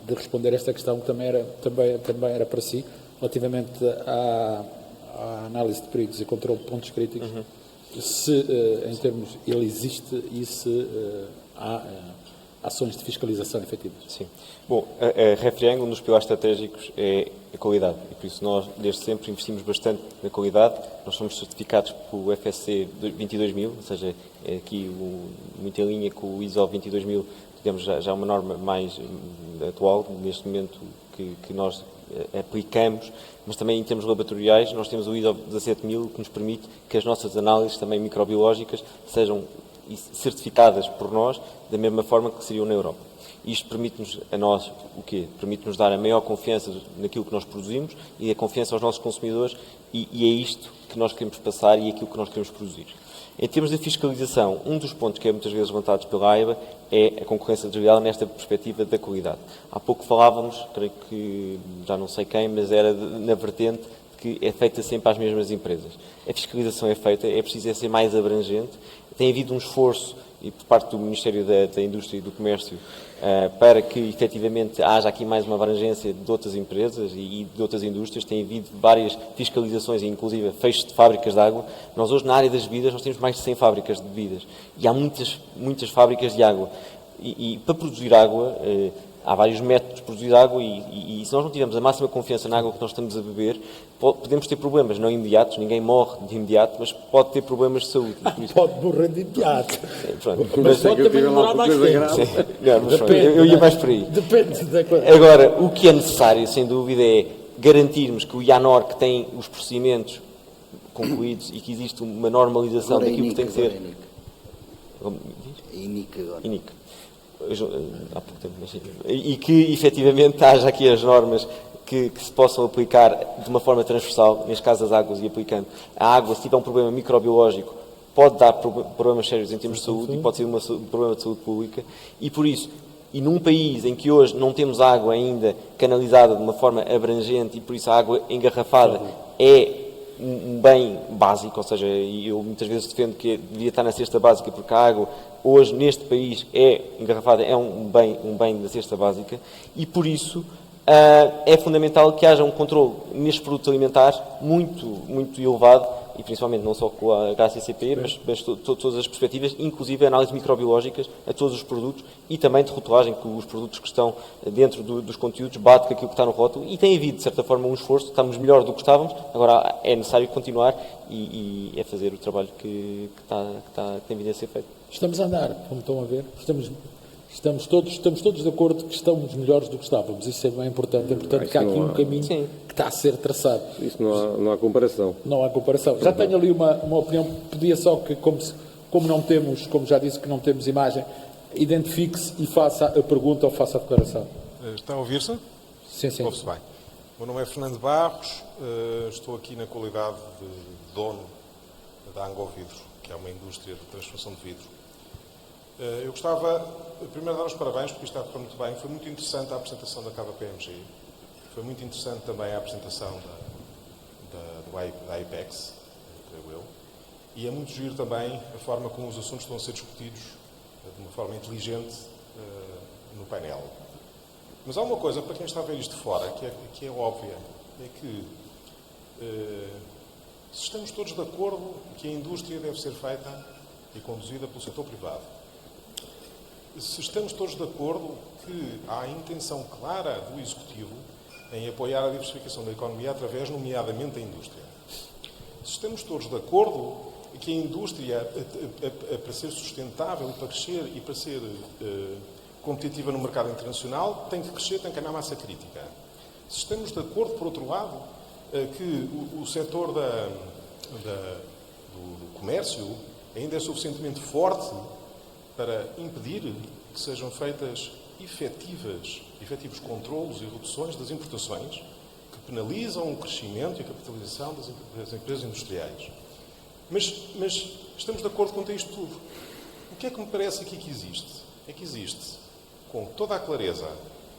de responder esta questão que também era para si, relativamente à análise de perigos e controle de pontos críticos, se em termos ele existe e se há ações de fiscalização efetivas. Sim. Bom, a Refriang, um dos pilares estratégicos é a qualidade e por isso nós desde sempre investimos bastante na qualidade. Nós somos certificados pelo FSC 22000, ou seja, é aqui muito em linha com o ISO 22000, digamos, já uma norma mais atual, neste momento que nós aplicamos, mas também em termos laboratoriais nós temos o ISO 17000 que nos permite que as nossas análises também microbiológicas sejam certificadas por nós da mesma forma que seriam na Europa. Isto permite-nos a nós o quê? Permite-nos dar a maior confiança naquilo que nós produzimos e a confiança aos nossos consumidores e é isto que nós queremos passar e é aquilo que nós queremos produzir. Em termos de fiscalização, um dos pontos que é muitas vezes levantado pela AIBA é a concorrência desleal nesta perspectiva da qualidade. Há pouco falávamos, creio que já não sei quem, mas era na vertente que é feita sempre às mesmas empresas. A fiscalização é feita, é preciso ser mais abrangente. Tem havido um esforço e por parte do Ministério da Indústria e do Comércio para que efetivamente haja aqui mais uma abrangência de outras empresas e de outras indústrias. Tem havido várias fiscalizações e inclusive fechos de fábricas de água. Nós hoje na área das bebidas nós temos mais de 100 fábricas de bebidas e há muitas fábricas de água e para produzir água há vários métodos de produzir água e se nós não tivermos a máxima confiança na água que nós estamos a beber, podemos ter problemas não imediatos, ninguém morre de imediato, mas pode ter problemas de saúde. Pode morrer de imediato. Mas pode também demorar mais tempo. Eu ia mais por aí. Depende da coisa. Agora, o que é necessário, sem dúvida, é garantirmos que o IANOR, que tem os procedimentos concluídos e que existe uma normalização Agora daquilo que tem que ser... É INIC agora. INIC. Há pouco tempo, e que efetivamente haja aqui as normas que se possam aplicar de uma forma transversal, neste caso as águas, e aplicando a água, se tiver um problema microbiológico, pode dar problemas sérios em termos de saúde e pode ser um problema de saúde pública, e por isso, e num país em que hoje não temos água ainda canalizada de uma forma abrangente e por isso a água engarrafada é um bem básico, ou seja, eu muitas vezes defendo que devia estar na cesta básica porque a água hoje neste país é engarrafada, é um bem da cesta básica e por isso é fundamental que haja um controle nestes produtos alimentares muito elevado e principalmente não só com a HACCP, mas todas as perspectivas, inclusive análises microbiológicas a todos os produtos e também de rotulagem, que os produtos que estão dentro dos conteúdos bate com aquilo que está no rótulo e tem havido, de certa forma, um esforço, estamos melhor do que estávamos, agora é necessário continuar e é fazer o trabalho que tem vindo a ser feito. Estamos a andar, como estão a ver, estamos todos de acordo que estamos melhores do que estávamos, isso é bem importante, que há aqui um caminho que está a ser traçado. Isso não há comparação. Não há comparação. Já tenho ali uma opinião, pedia só que, como não temos, como já disse que não temos imagem, identifique-se e faça a pergunta ou faça a declaração. Está a ouvir-se? Sim. Ouve-se bem. O meu nome é Fernando Barros, estou aqui na qualidade de dono da Angovidro, que é uma indústria de transformação de vidro. Eu gostava, primeiro, de dar os parabéns, porque isto está a correr muito bem. Foi muito interessante a apresentação da KPMG. Foi muito interessante também a apresentação da Apex, creio eu. E é muito giro também a forma como os assuntos estão a ser discutidos de uma forma inteligente no painel. Mas há uma coisa, para quem está a ver isto de fora, que é óbvia, é que se estamos todos de acordo que a indústria deve ser feita e conduzida pelo setor privado, se estamos todos de acordo que há a intenção clara do Executivo em apoiar a diversificação da economia através, nomeadamente, da indústria, se estamos todos de acordo que a indústria, para ser sustentável, para crescer e para ser competitiva no mercado internacional, tem que crescer, tem que ganhar massa crítica. Se estamos de acordo, por outro lado, que o setor do comércio ainda é suficientemente forte para impedir que sejam feitas efetivos controlos e reduções das importações que penalizam o crescimento e a capitalização das empresas industriais. Mas estamos de acordo quanto a isto tudo. O que é que me parece aqui que existe? É que existe, com toda a clareza,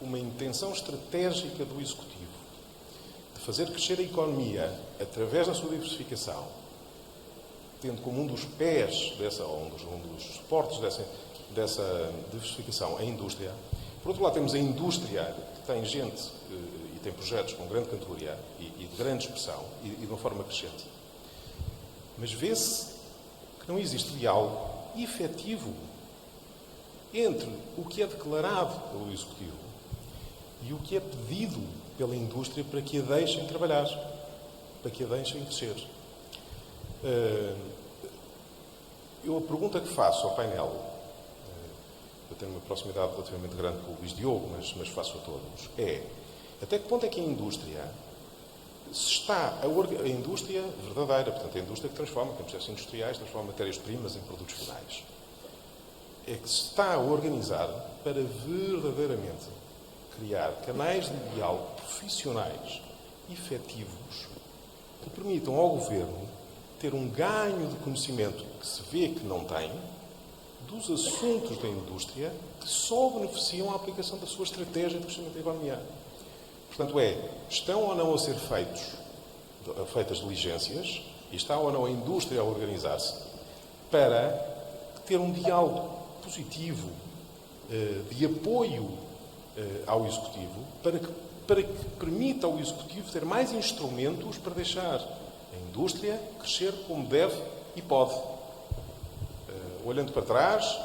uma intenção estratégica do Executivo de fazer crescer a economia através da sua diversificação, tendo como um dos pés um dos suportes dessa diversificação a indústria. Por outro lado, temos a indústria que tem gente e tem projetos com grande categoria e de grande expressão e de uma forma crescente. Mas vê-se que não existe diálogo efetivo entre o que é declarado pelo Executivo e o que é pedido pela indústria para que a deixem trabalhar, para que a deixem crescer. A pergunta que faço ao painel, eu tenho uma proximidade relativamente grande com o Luís Diogo, mas faço a todos, é até que ponto é que a indústria a indústria verdadeira, portanto a indústria que transforma, tem processos industriais, transforma matérias-primas em produtos finais, é que se está a organizar para verdadeiramente criar canais de diálogo profissionais efetivos que permitam ao Governo ter um ganho de conhecimento que se vê que não tem dos assuntos da indústria que só beneficiam a aplicação da sua estratégia de crescimento da economia. Portanto, estão ou não a ser feitas diligências e está ou não a indústria a organizar-se para ter um diálogo positivo de apoio ao Executivo para que permita ao Executivo ter mais instrumentos para deixar a indústria crescer como deve e pode. Olhando para trás,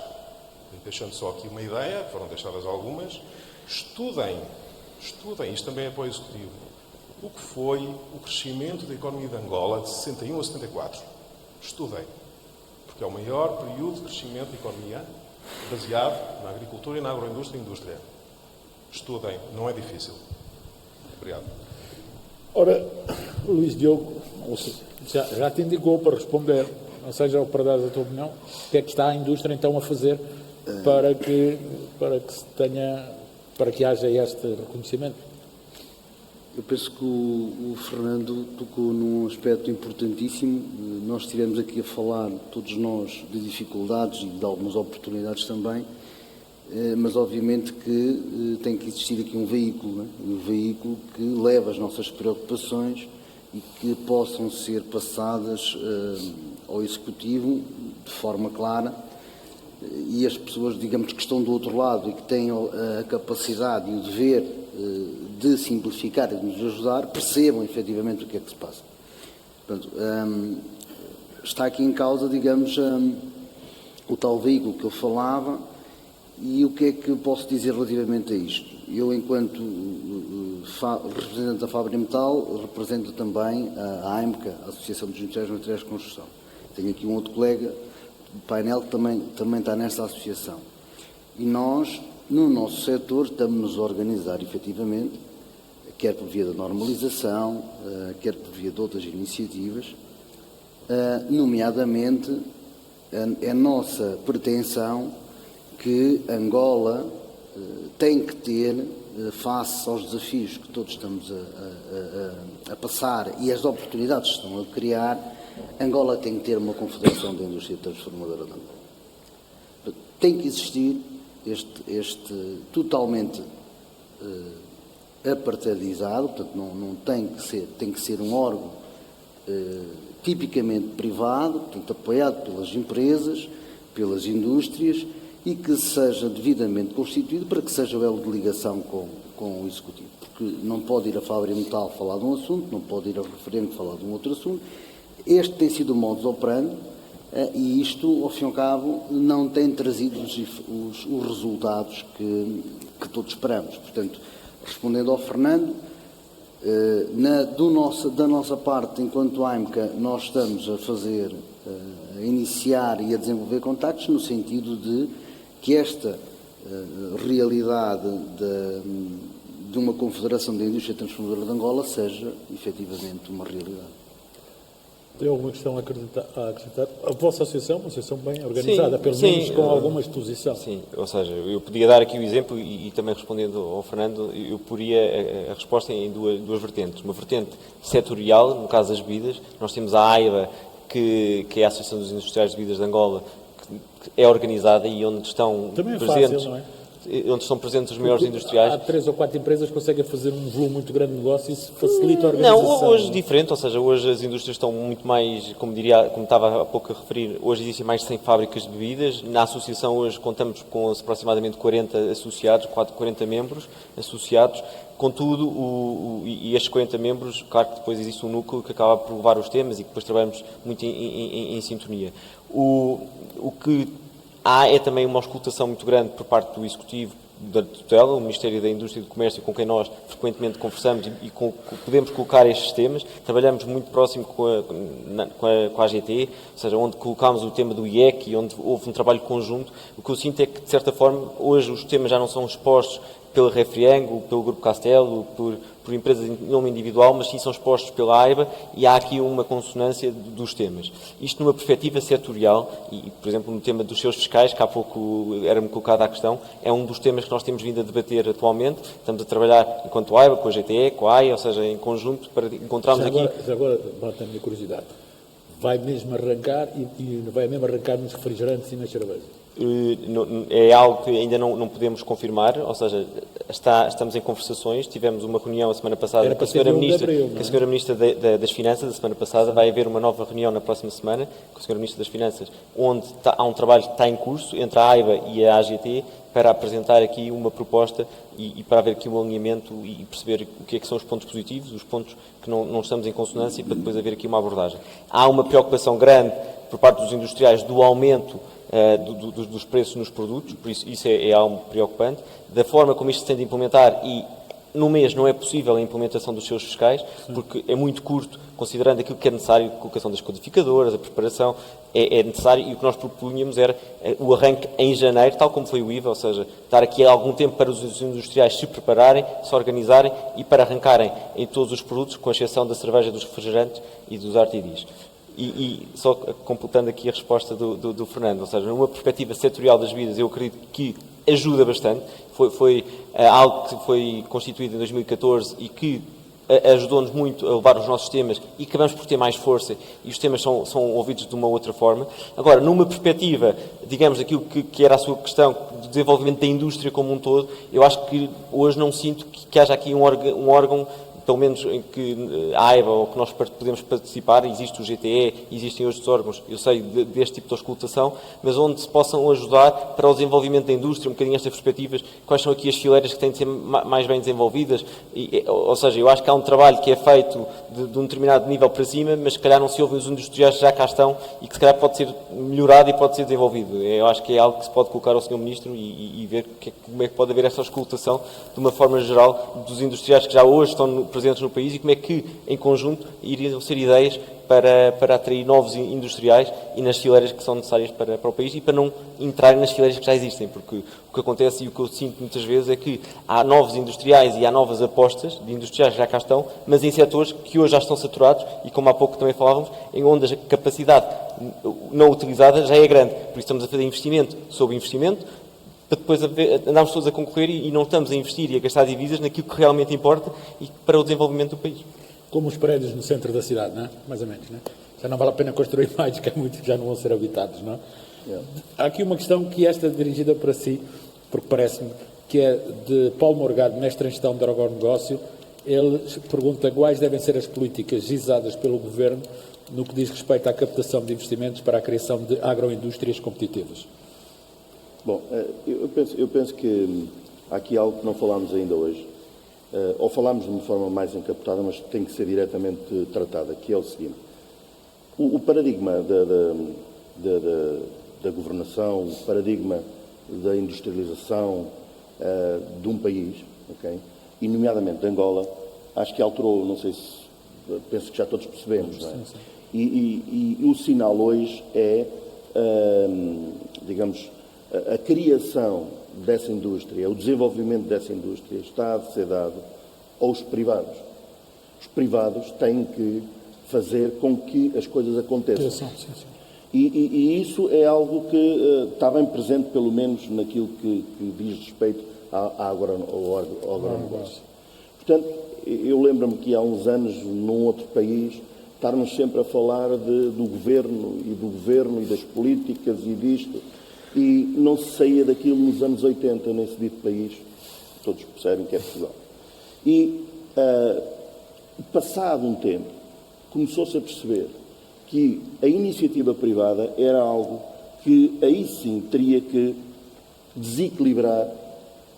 deixando só aqui uma ideia, foram deixadas algumas, estudem, isto também é para o Executivo, o que foi o crescimento da economia de Angola de 61 a 74. Estudem, porque é o maior período de crescimento da economia baseado na agricultura e na agroindústria e indústria. Estudem, não é difícil. Obrigado. Ora, Luís Diogo, já te indicou para responder, ou seja, para dar a tua opinião, o que é que está a indústria então a fazer para que haja este reconhecimento? Eu penso que o Fernando tocou num aspecto importantíssimo. Nós estivemos aqui a falar, todos nós, de dificuldades e de algumas oportunidades também, mas obviamente que tem que existir aqui um veículo, um veículo que leve as nossas preocupações e que possam ser passadas ao Executivo de forma clara, e as pessoas, digamos, que estão do outro lado e que têm a capacidade e o dever de simplificar e de nos ajudar, percebam efetivamente o que é que se passa. Portanto, está aqui em causa, digamos, o tal veículo que eu falava. E o que é que eu posso dizer relativamente a isto? Eu, enquanto representante da Fábrica Metal, represento também a AIMCA, a Associação dos Industriais de Materiais de Construção. Tenho aqui um outro colega do painel que também está nesta associação. E nós, no nosso setor, estamos-nos a organizar, efetivamente, quer por via da normalização, quer por via de outras iniciativas, nomeadamente, a nossa pretensão que Angola tem que ter, face aos desafios que todos estamos a passar e as oportunidades que estão a criar, Angola tem que ter uma confederação da indústria transformadora de Angola. Tem que existir este totalmente apartadizado, portanto não tem que ser um órgão tipicamente privado, portanto apoiado pelas empresas, pelas indústrias, e que seja devidamente constituído para que seja o elo de ligação com o Executivo. Porque não pode ir a Fábrica Metal falar de um assunto, não pode ir a referente falar de um outro assunto. Este tem sido o modus operandi e isto, ao fim e ao cabo, não tem trazido os resultados que todos esperamos. Portanto, respondendo ao Fernando, da nossa parte, enquanto AIMCA, nós estamos a iniciar e a desenvolver contactos no sentido de que esta realidade de uma confederação da indústria transformadora de Angola seja efetivamente uma realidade. Tem alguma questão a acrescentar? A vossa associação é uma associação bem organizada, pelo menos sim, com alguma exposição. Sim, ou seja, eu podia dar aqui o exemplo e também respondendo ao Fernando, eu poria a resposta em duas vertentes. Uma vertente setorial, no caso das bebidas, nós temos a AIBA, que é a Associação dos Industriais de Bebidas de Angola, que é organizada e onde estão Também é presentes... fácil, não é? Onde estão presentes os maiores industriais. Há 3 ou 4 empresas que conseguem fazer um volume muito grande de negócio e isso facilita a organização. Não, hoje diferente, ou seja, hoje as indústrias estão muito mais, como estava há pouco a referir, hoje existem mais de 100 fábricas de bebidas. Na associação hoje contamos com aproximadamente 40 associados, 40 membros associados. Contudo, e estes 40 membros, claro que depois existe um núcleo que acaba por levar os temas e que depois trabalhamos muito em sintonia. O que há é também uma auscultação muito grande por parte do Executivo da tutela, o Ministério da Indústria e do Comércio, com quem nós frequentemente conversamos e podemos colocar estes temas. Trabalhamos muito próximo com a AGT, ou seja, onde colocámos o tema do IEC e onde houve um trabalho conjunto. O que eu sinto é que, de certa forma, hoje os temas já não são expostos pela Refriango, pelo Grupo Castelo, por empresas em nome individual, mas sim são expostos pela AIBA e há aqui uma consonância dos temas. Isto numa perspectiva setorial e, por exemplo, no tema dos seus fiscais, que há pouco era-me colocada a questão, é um dos temas que nós temos vindo a debater atualmente. Estamos a trabalhar enquanto AIBA, com a GTE, com a AIA, ou seja, em conjunto, para encontrarmos aqui... Já agora, bota a minha curiosidade. Vai mesmo arrancar e vai mesmo arrancar nos refrigerantes e nas cervejas? É algo que ainda não podemos confirmar, ou seja, estamos em conversações. Tivemos uma reunião a semana passada com a Sra. Ministra das Finanças, a semana passada. Vai haver uma nova reunião na próxima semana com a Sra. Ministra das Finanças, onde há um trabalho que está em curso entre a AIBA e a AGT para apresentar aqui uma proposta e para haver aqui um alinhamento e perceber o que é que são os pontos positivos, os pontos que não estamos em consonância e para depois haver aqui uma abordagem. Há uma preocupação grande por parte dos industriais do aumento dos preços nos produtos, por isso é algo preocupante. Da forma como isto se tem de implementar e no mês não é possível a implementação dos seus fiscais, porque é muito curto, considerando aquilo que é necessário, a colocação das codificadoras, a preparação, é necessário, e o que nós propunhamos era o arranque em janeiro, tal como foi o IVA, ou seja, dar aqui algum tempo para os industriais se prepararem, se organizarem e para arrancarem em todos os produtos, com exceção da cerveja, dos refrigerantes e dos RTDs. E só completando aqui a resposta do Fernando, ou seja, numa perspectiva setorial das bebidas, eu acredito que ajuda bastante. Foi algo que foi constituído em 2014 e que ajudou-nos muito a levar os nossos temas e acabamos por ter mais força e os temas são ouvidos de uma outra forma. Agora, numa perspectiva, digamos, aquilo que era a sua questão, do desenvolvimento da indústria como um todo, eu acho que hoje não sinto que haja aqui um órgão pelo menos em que a AIBA ou que nós podemos participar, existe o GTE, existem outros órgãos, eu sei deste tipo de auscultação, mas onde se possam ajudar para o desenvolvimento da indústria, um bocadinho estas perspectivas, quais são aqui as fileiras que têm de ser mais bem desenvolvidas, ou seja, eu acho que há um trabalho que é feito de um determinado nível para cima, mas se calhar não se ouvem os industriais que já cá estão e que se calhar pode ser melhorado e pode ser desenvolvido. Eu acho que é algo que se pode colocar ao Sr. Ministro e ver como é que pode haver essa auscultação de uma forma geral dos industriais que já hoje estão presentes no país e como é que, em conjunto, iriam ser ideias para atrair novos industriais e nas fileiras que são necessárias para o país e para não entrarem nas fileiras que já existem, porque o que acontece e o que eu sinto muitas vezes é que há novos industriais e há novas apostas de industriais que já cá estão, mas em setores que hoje já estão saturados e, como há pouco também falávamos, em onde a capacidade não utilizada já é grande. Por isso estamos a fazer investimento sobre investimento, para depois andarmos todos a concorrer e não estamos a investir e a gastar divisas naquilo que realmente importa e para o desenvolvimento do país. Como os prédios no centro da cidade, não é? Mais ou menos, não é? Já não vale a pena construir mais, que há muitos que já não vão ser habitados, não é? Há aqui uma questão que esta é dirigida para si, porque parece-me que é de Paulo Morgado, mestre em gestão de agronegócio. Ele pergunta quais devem ser as políticas gizadas pelo Governo no que diz respeito à captação de investimentos para a criação de agroindústrias competitivas. Bom, eu penso que há aqui algo que não falámos ainda hoje, ou falámos de uma forma mais encapotada, mas tem que ser diretamente tratada, que é o seguinte. O paradigma da governação, o paradigma da industrialização de um país, okay? E nomeadamente de Angola, acho que alterou, não sei se, penso que já todos percebemos, não é? Sim, sim. E o sinal hoje é, digamos, a criação dessa indústria, o desenvolvimento dessa indústria está a ser dado aos privados. Os privados têm que fazer com que as coisas aconteçam. Sim, sim. E isso é algo que está bem presente, pelo menos, naquilo que diz respeito ao agronegócio. Portanto, eu lembro-me que há uns anos, num outro país, estarmos sempre a falar do governo e das políticas e disto, e não se saía daquilo nos anos 80, nesse dito país, todos percebem que é Portugal. E, passado um tempo, começou-se a perceber que a iniciativa privada era algo que aí sim teria que desequilibrar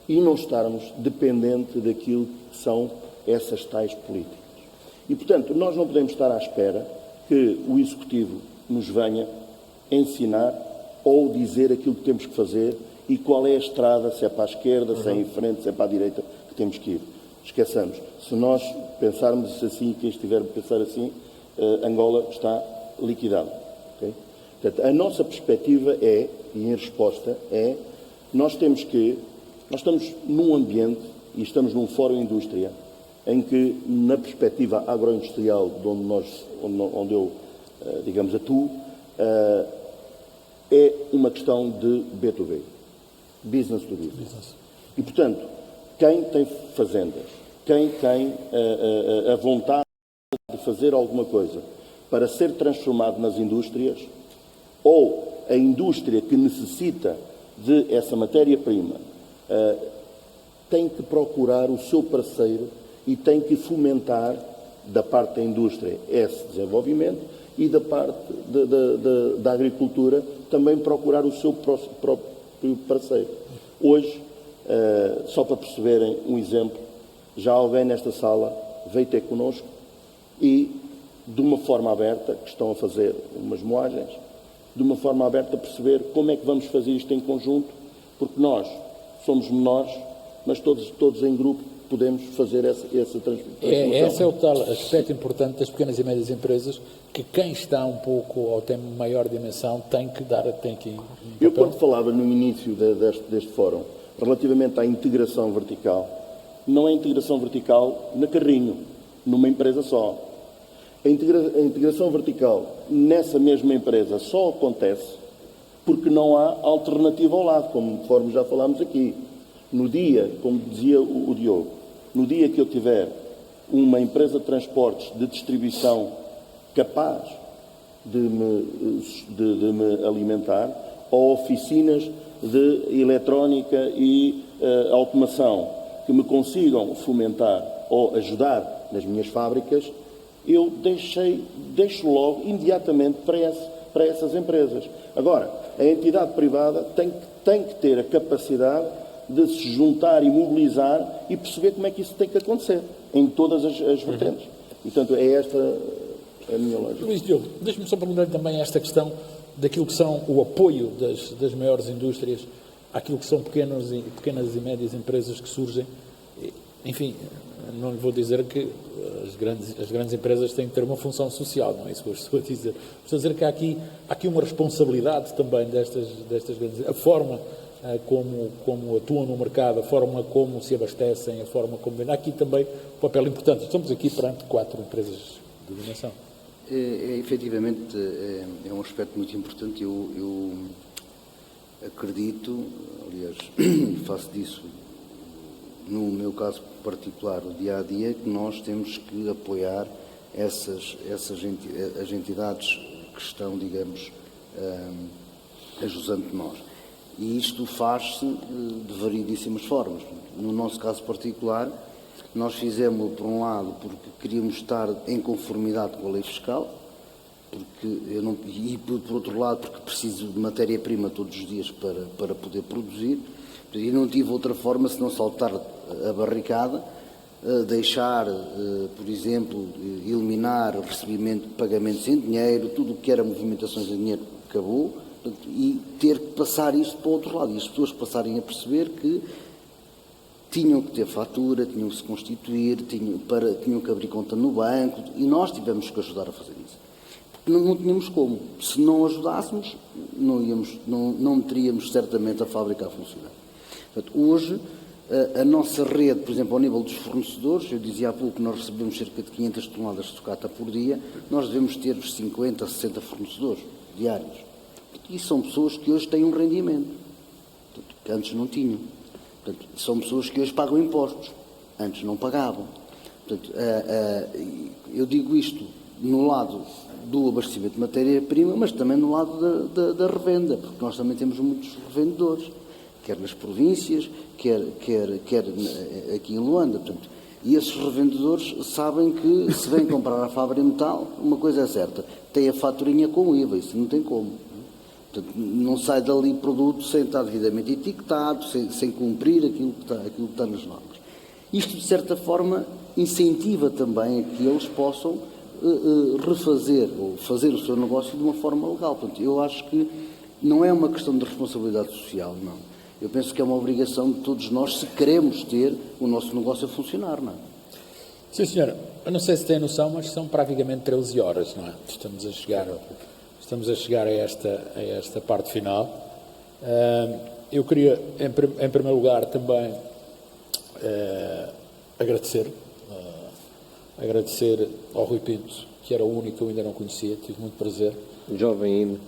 e não estarmos dependente daquilo que são essas tais políticas. E, portanto, nós não podemos estar à espera que o Executivo nos venha ensinar ou dizer aquilo que temos que fazer e qual é a estrada, se é para a esquerda, se é em frente, se é para a direita, que temos que ir. Esqueçamos. Se nós pensarmos assim e quem estiver a pensar assim, Angola está liquidado. Okay? Portanto, a nossa perspectiva é, e em resposta, nós estamos num ambiente e estamos num fórum indústria em que, na perspectiva agroindustrial onde eu, digamos, atuo, é uma questão de B2B, business to business. E, portanto, quem tem fazendas, quem tem a vontade de fazer alguma coisa para ser transformado nas indústrias, ou a indústria que necessita de essa matéria-prima, tem que procurar o seu parceiro e tem que fomentar, da parte da indústria, esse desenvolvimento e da parte da agricultura também procurar o seu próprio parceiro. Hoje, só para perceberem um exemplo, já alguém nesta sala veio ter connosco e, de uma forma aberta, que estão a fazer umas moagens, de uma forma aberta a perceber como é que vamos fazer isto em conjunto, porque nós somos menores, mas todos em grupo podemos fazer essa transformação. Esse é o tal aspecto importante das pequenas e médias empresas, que quem está um pouco ou tem maior dimensão tem que dar, tem que... Eu, quando falava no início deste fórum, relativamente à integração vertical, não é integração vertical na carrinho, numa empresa só. A integração vertical nessa mesma empresa só acontece porque não há alternativa ao lado, conforme já falámos aqui. No dia, como dizia o Diogo, no dia que eu tiver uma empresa de transportes de distribuição capaz de me alimentar, ou oficinas de eletrónica e automação que me consigam fomentar ou ajudar nas minhas fábricas, eu deixo logo imediatamente para essas empresas. Agora, a entidade privada tem que ter a capacidade de se juntar e mobilizar e perceber como é que isso tem que acontecer, em todas as vertentes. E, portanto, é esta a minha lógica. Luís Diogo, deixe-me só perguntar também esta questão daquilo que são o apoio das maiores indústrias àquilo que são pequenas e médias empresas que surgem. Enfim, não lhe vou dizer que as grandes empresas têm que ter uma função social, não é isso que eu estou a dizer. Estou a dizer que há aqui uma responsabilidade também destas grandes... A forma como atuam no mercado, a forma como se abastecem, a forma como vendem. Há aqui também um papel importante. Estamos aqui perante 4 empresas de dimensão. Efetivamente, é um aspecto muito importante. Eu acredito, aliás, faço disso, no meu caso particular, o dia-a-dia, que nós temos que apoiar as entidades que estão, digamos, ajudando de nós. E isto faz-se de variedíssimas formas. No nosso caso particular, nós fizemos por um lado porque queríamos estar em conformidade com a lei fiscal, porque eu não, e por outro lado, porque preciso de matéria-prima todos os dias para poder produzir, e não tive outra forma senão saltar a barricada, deixar, por exemplo, eliminar recebimento de pagamentos em dinheiro, tudo o que era movimentações em dinheiro acabou, e ter que passar isto para o outro lado, e as pessoas passarem a perceber que tinham que ter fatura, tinham que se constituir, tinham que abrir conta no banco, e nós tivemos que ajudar a fazer isso. Porque não tínhamos como. Se não ajudássemos, não teríamos certamente a fábrica a funcionar. Portanto, hoje, a nossa rede, por exemplo, ao nível dos fornecedores, eu dizia há pouco que nós recebemos cerca de 500 toneladas de sucata por dia, nós devemos ter 50, 60 fornecedores diários. E são pessoas que hoje têm um rendimento, que antes não tinham. Portanto, são pessoas que hoje pagam impostos, antes não pagavam. Portanto, eu digo isto no lado do abastecimento de matéria-prima, mas também no lado da revenda, porque nós também temos muitos revendedores, quer nas províncias, quer aqui em Luanda. Portanto, e esses revendedores sabem que se vêm comprar a Fábrica Metal, uma coisa é certa, tem a faturinha com IVA, isso não tem como. Portanto, não sai dali produto sem estar devidamente etiquetado, sem cumprir aquilo que está nas normas. Isto, de certa forma, incentiva também a que eles possam refazer ou fazer o seu negócio de uma forma legal. Portanto, eu acho que não é uma questão de responsabilidade social, não. Eu penso que é uma obrigação de todos nós, se queremos ter o nosso negócio a funcionar, não é? Sim, senhora. Eu não sei se tem noção, mas são praticamente 13 horas, não é? Estamos a chegar a esta parte final. Eu queria, em primeiro lugar, também agradecer ao Rui Pinto, que era o único que eu ainda não conhecia, tive muito prazer. Jovem ainda.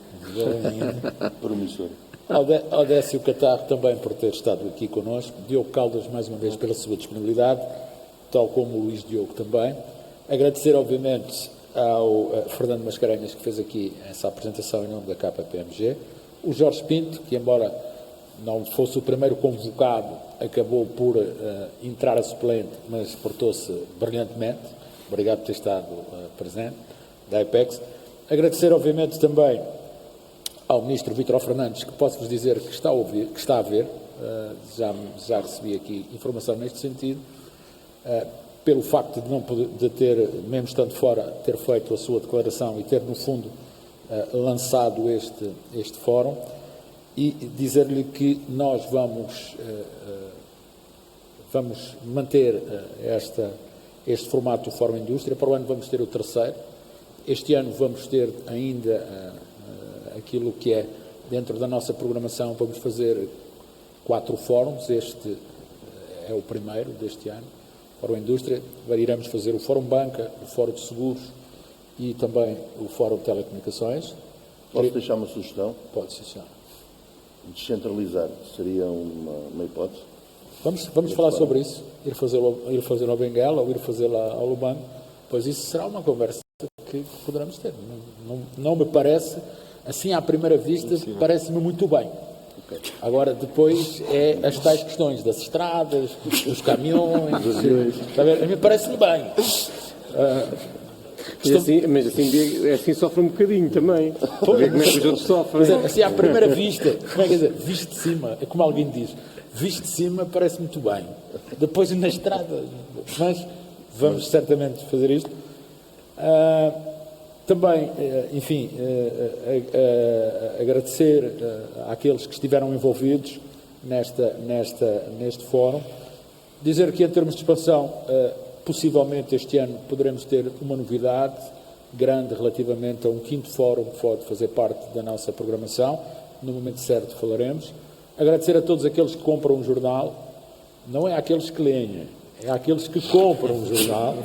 Promissor. Ao Décio Catarro também por ter estado aqui connosco, Diogo Caldas mais uma vez pela sua disponibilidade, tal como o Luís Diogo também. Agradecer, obviamente, ao Fernando Mascarenhas, que fez aqui essa apresentação em nome da KPMG, o Jorge Pinto, que embora não fosse o primeiro convocado, acabou por entrar a suplente, mas portou-se brilhantemente. Obrigado por ter estado presente, da Apex. Agradecer, obviamente, também ao Ministro Vítor Fernandes, que posso-vos dizer que está a ver, já recebi aqui informação neste sentido, pelo facto de ter, mesmo estando fora, ter feito a sua declaração e ter, no fundo, lançado este fórum, e dizer-lhe que nós vamos manter este formato do Fórum Indústria. Para o ano vamos ter o terceiro. Este ano vamos ter ainda aquilo que é, dentro da nossa programação, vamos fazer 4 fóruns. Este é o primeiro deste ano, Fórum Indústria. Iremos fazer o Fórum Banca, o Fórum de Seguros e também o Fórum de Telecomunicações. Posso deixar uma sugestão? Pode, sim, senhor. Descentralizar seria uma hipótese? Vamos falar sobre isso, ir fazer ao Benguela ou ir fazer lá ao Lubango, pois isso será uma conversa que poderemos ter. Não me parece, assim à primeira vista, parece-me muito bem. Okay. Agora, depois, é as tais questões das estradas, dos caminhões, a mim parece-me bem. Mas assim sofre um bocadinho também. Ver como é que os outros sofrem. Assim, à primeira vista, como é que dizer, visto de cima, é como alguém diz, visto de cima parece muito bem. Depois na estrada, mas vamos certamente fazer isto. Também, enfim, agradecer àqueles que estiveram envolvidos neste fórum. Dizer que, em termos de expansão, possivelmente este ano poderemos ter uma novidade grande relativamente a um 5º fórum que pode fazer parte da nossa programação. No momento certo falaremos. Agradecer a todos aqueles que compram um jornal. Não é àqueles que leem, é àqueles que compram um jornal.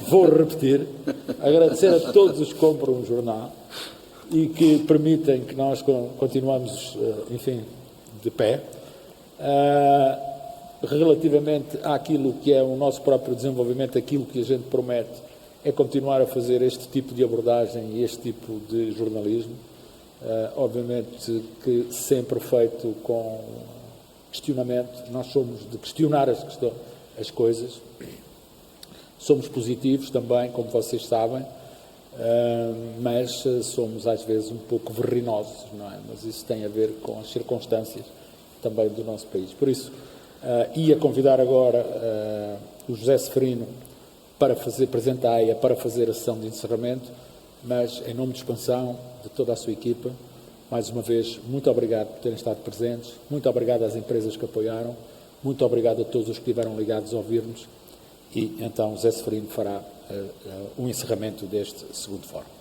Vou repetir. Agradecer a todos os que compram um jornal e que permitem que nós continuemos, enfim, de pé. Relativamente àquilo que é o nosso próprio desenvolvimento, aquilo que a gente promete é continuar a fazer este tipo de abordagem e este tipo de jornalismo, obviamente que sempre feito com questionamento. Nós somos de questionar as coisas, somos positivos também, como vocês sabem, mas somos às vezes um pouco verrinosos, não é? Mas isso tem a ver com as circunstâncias também do nosso país. Por isso, ia convidar agora o José Seferino para fazer, presente à AIA, para fazer a sessão de encerramento, mas em nome de expansão de toda a sua equipa, mais uma vez, muito obrigado por terem estado presentes, muito obrigado às empresas que apoiaram, muito obrigado a todos os que estiveram ligados a ouvir-nos, e então José Seferino fará o encerramento deste segundo fórum.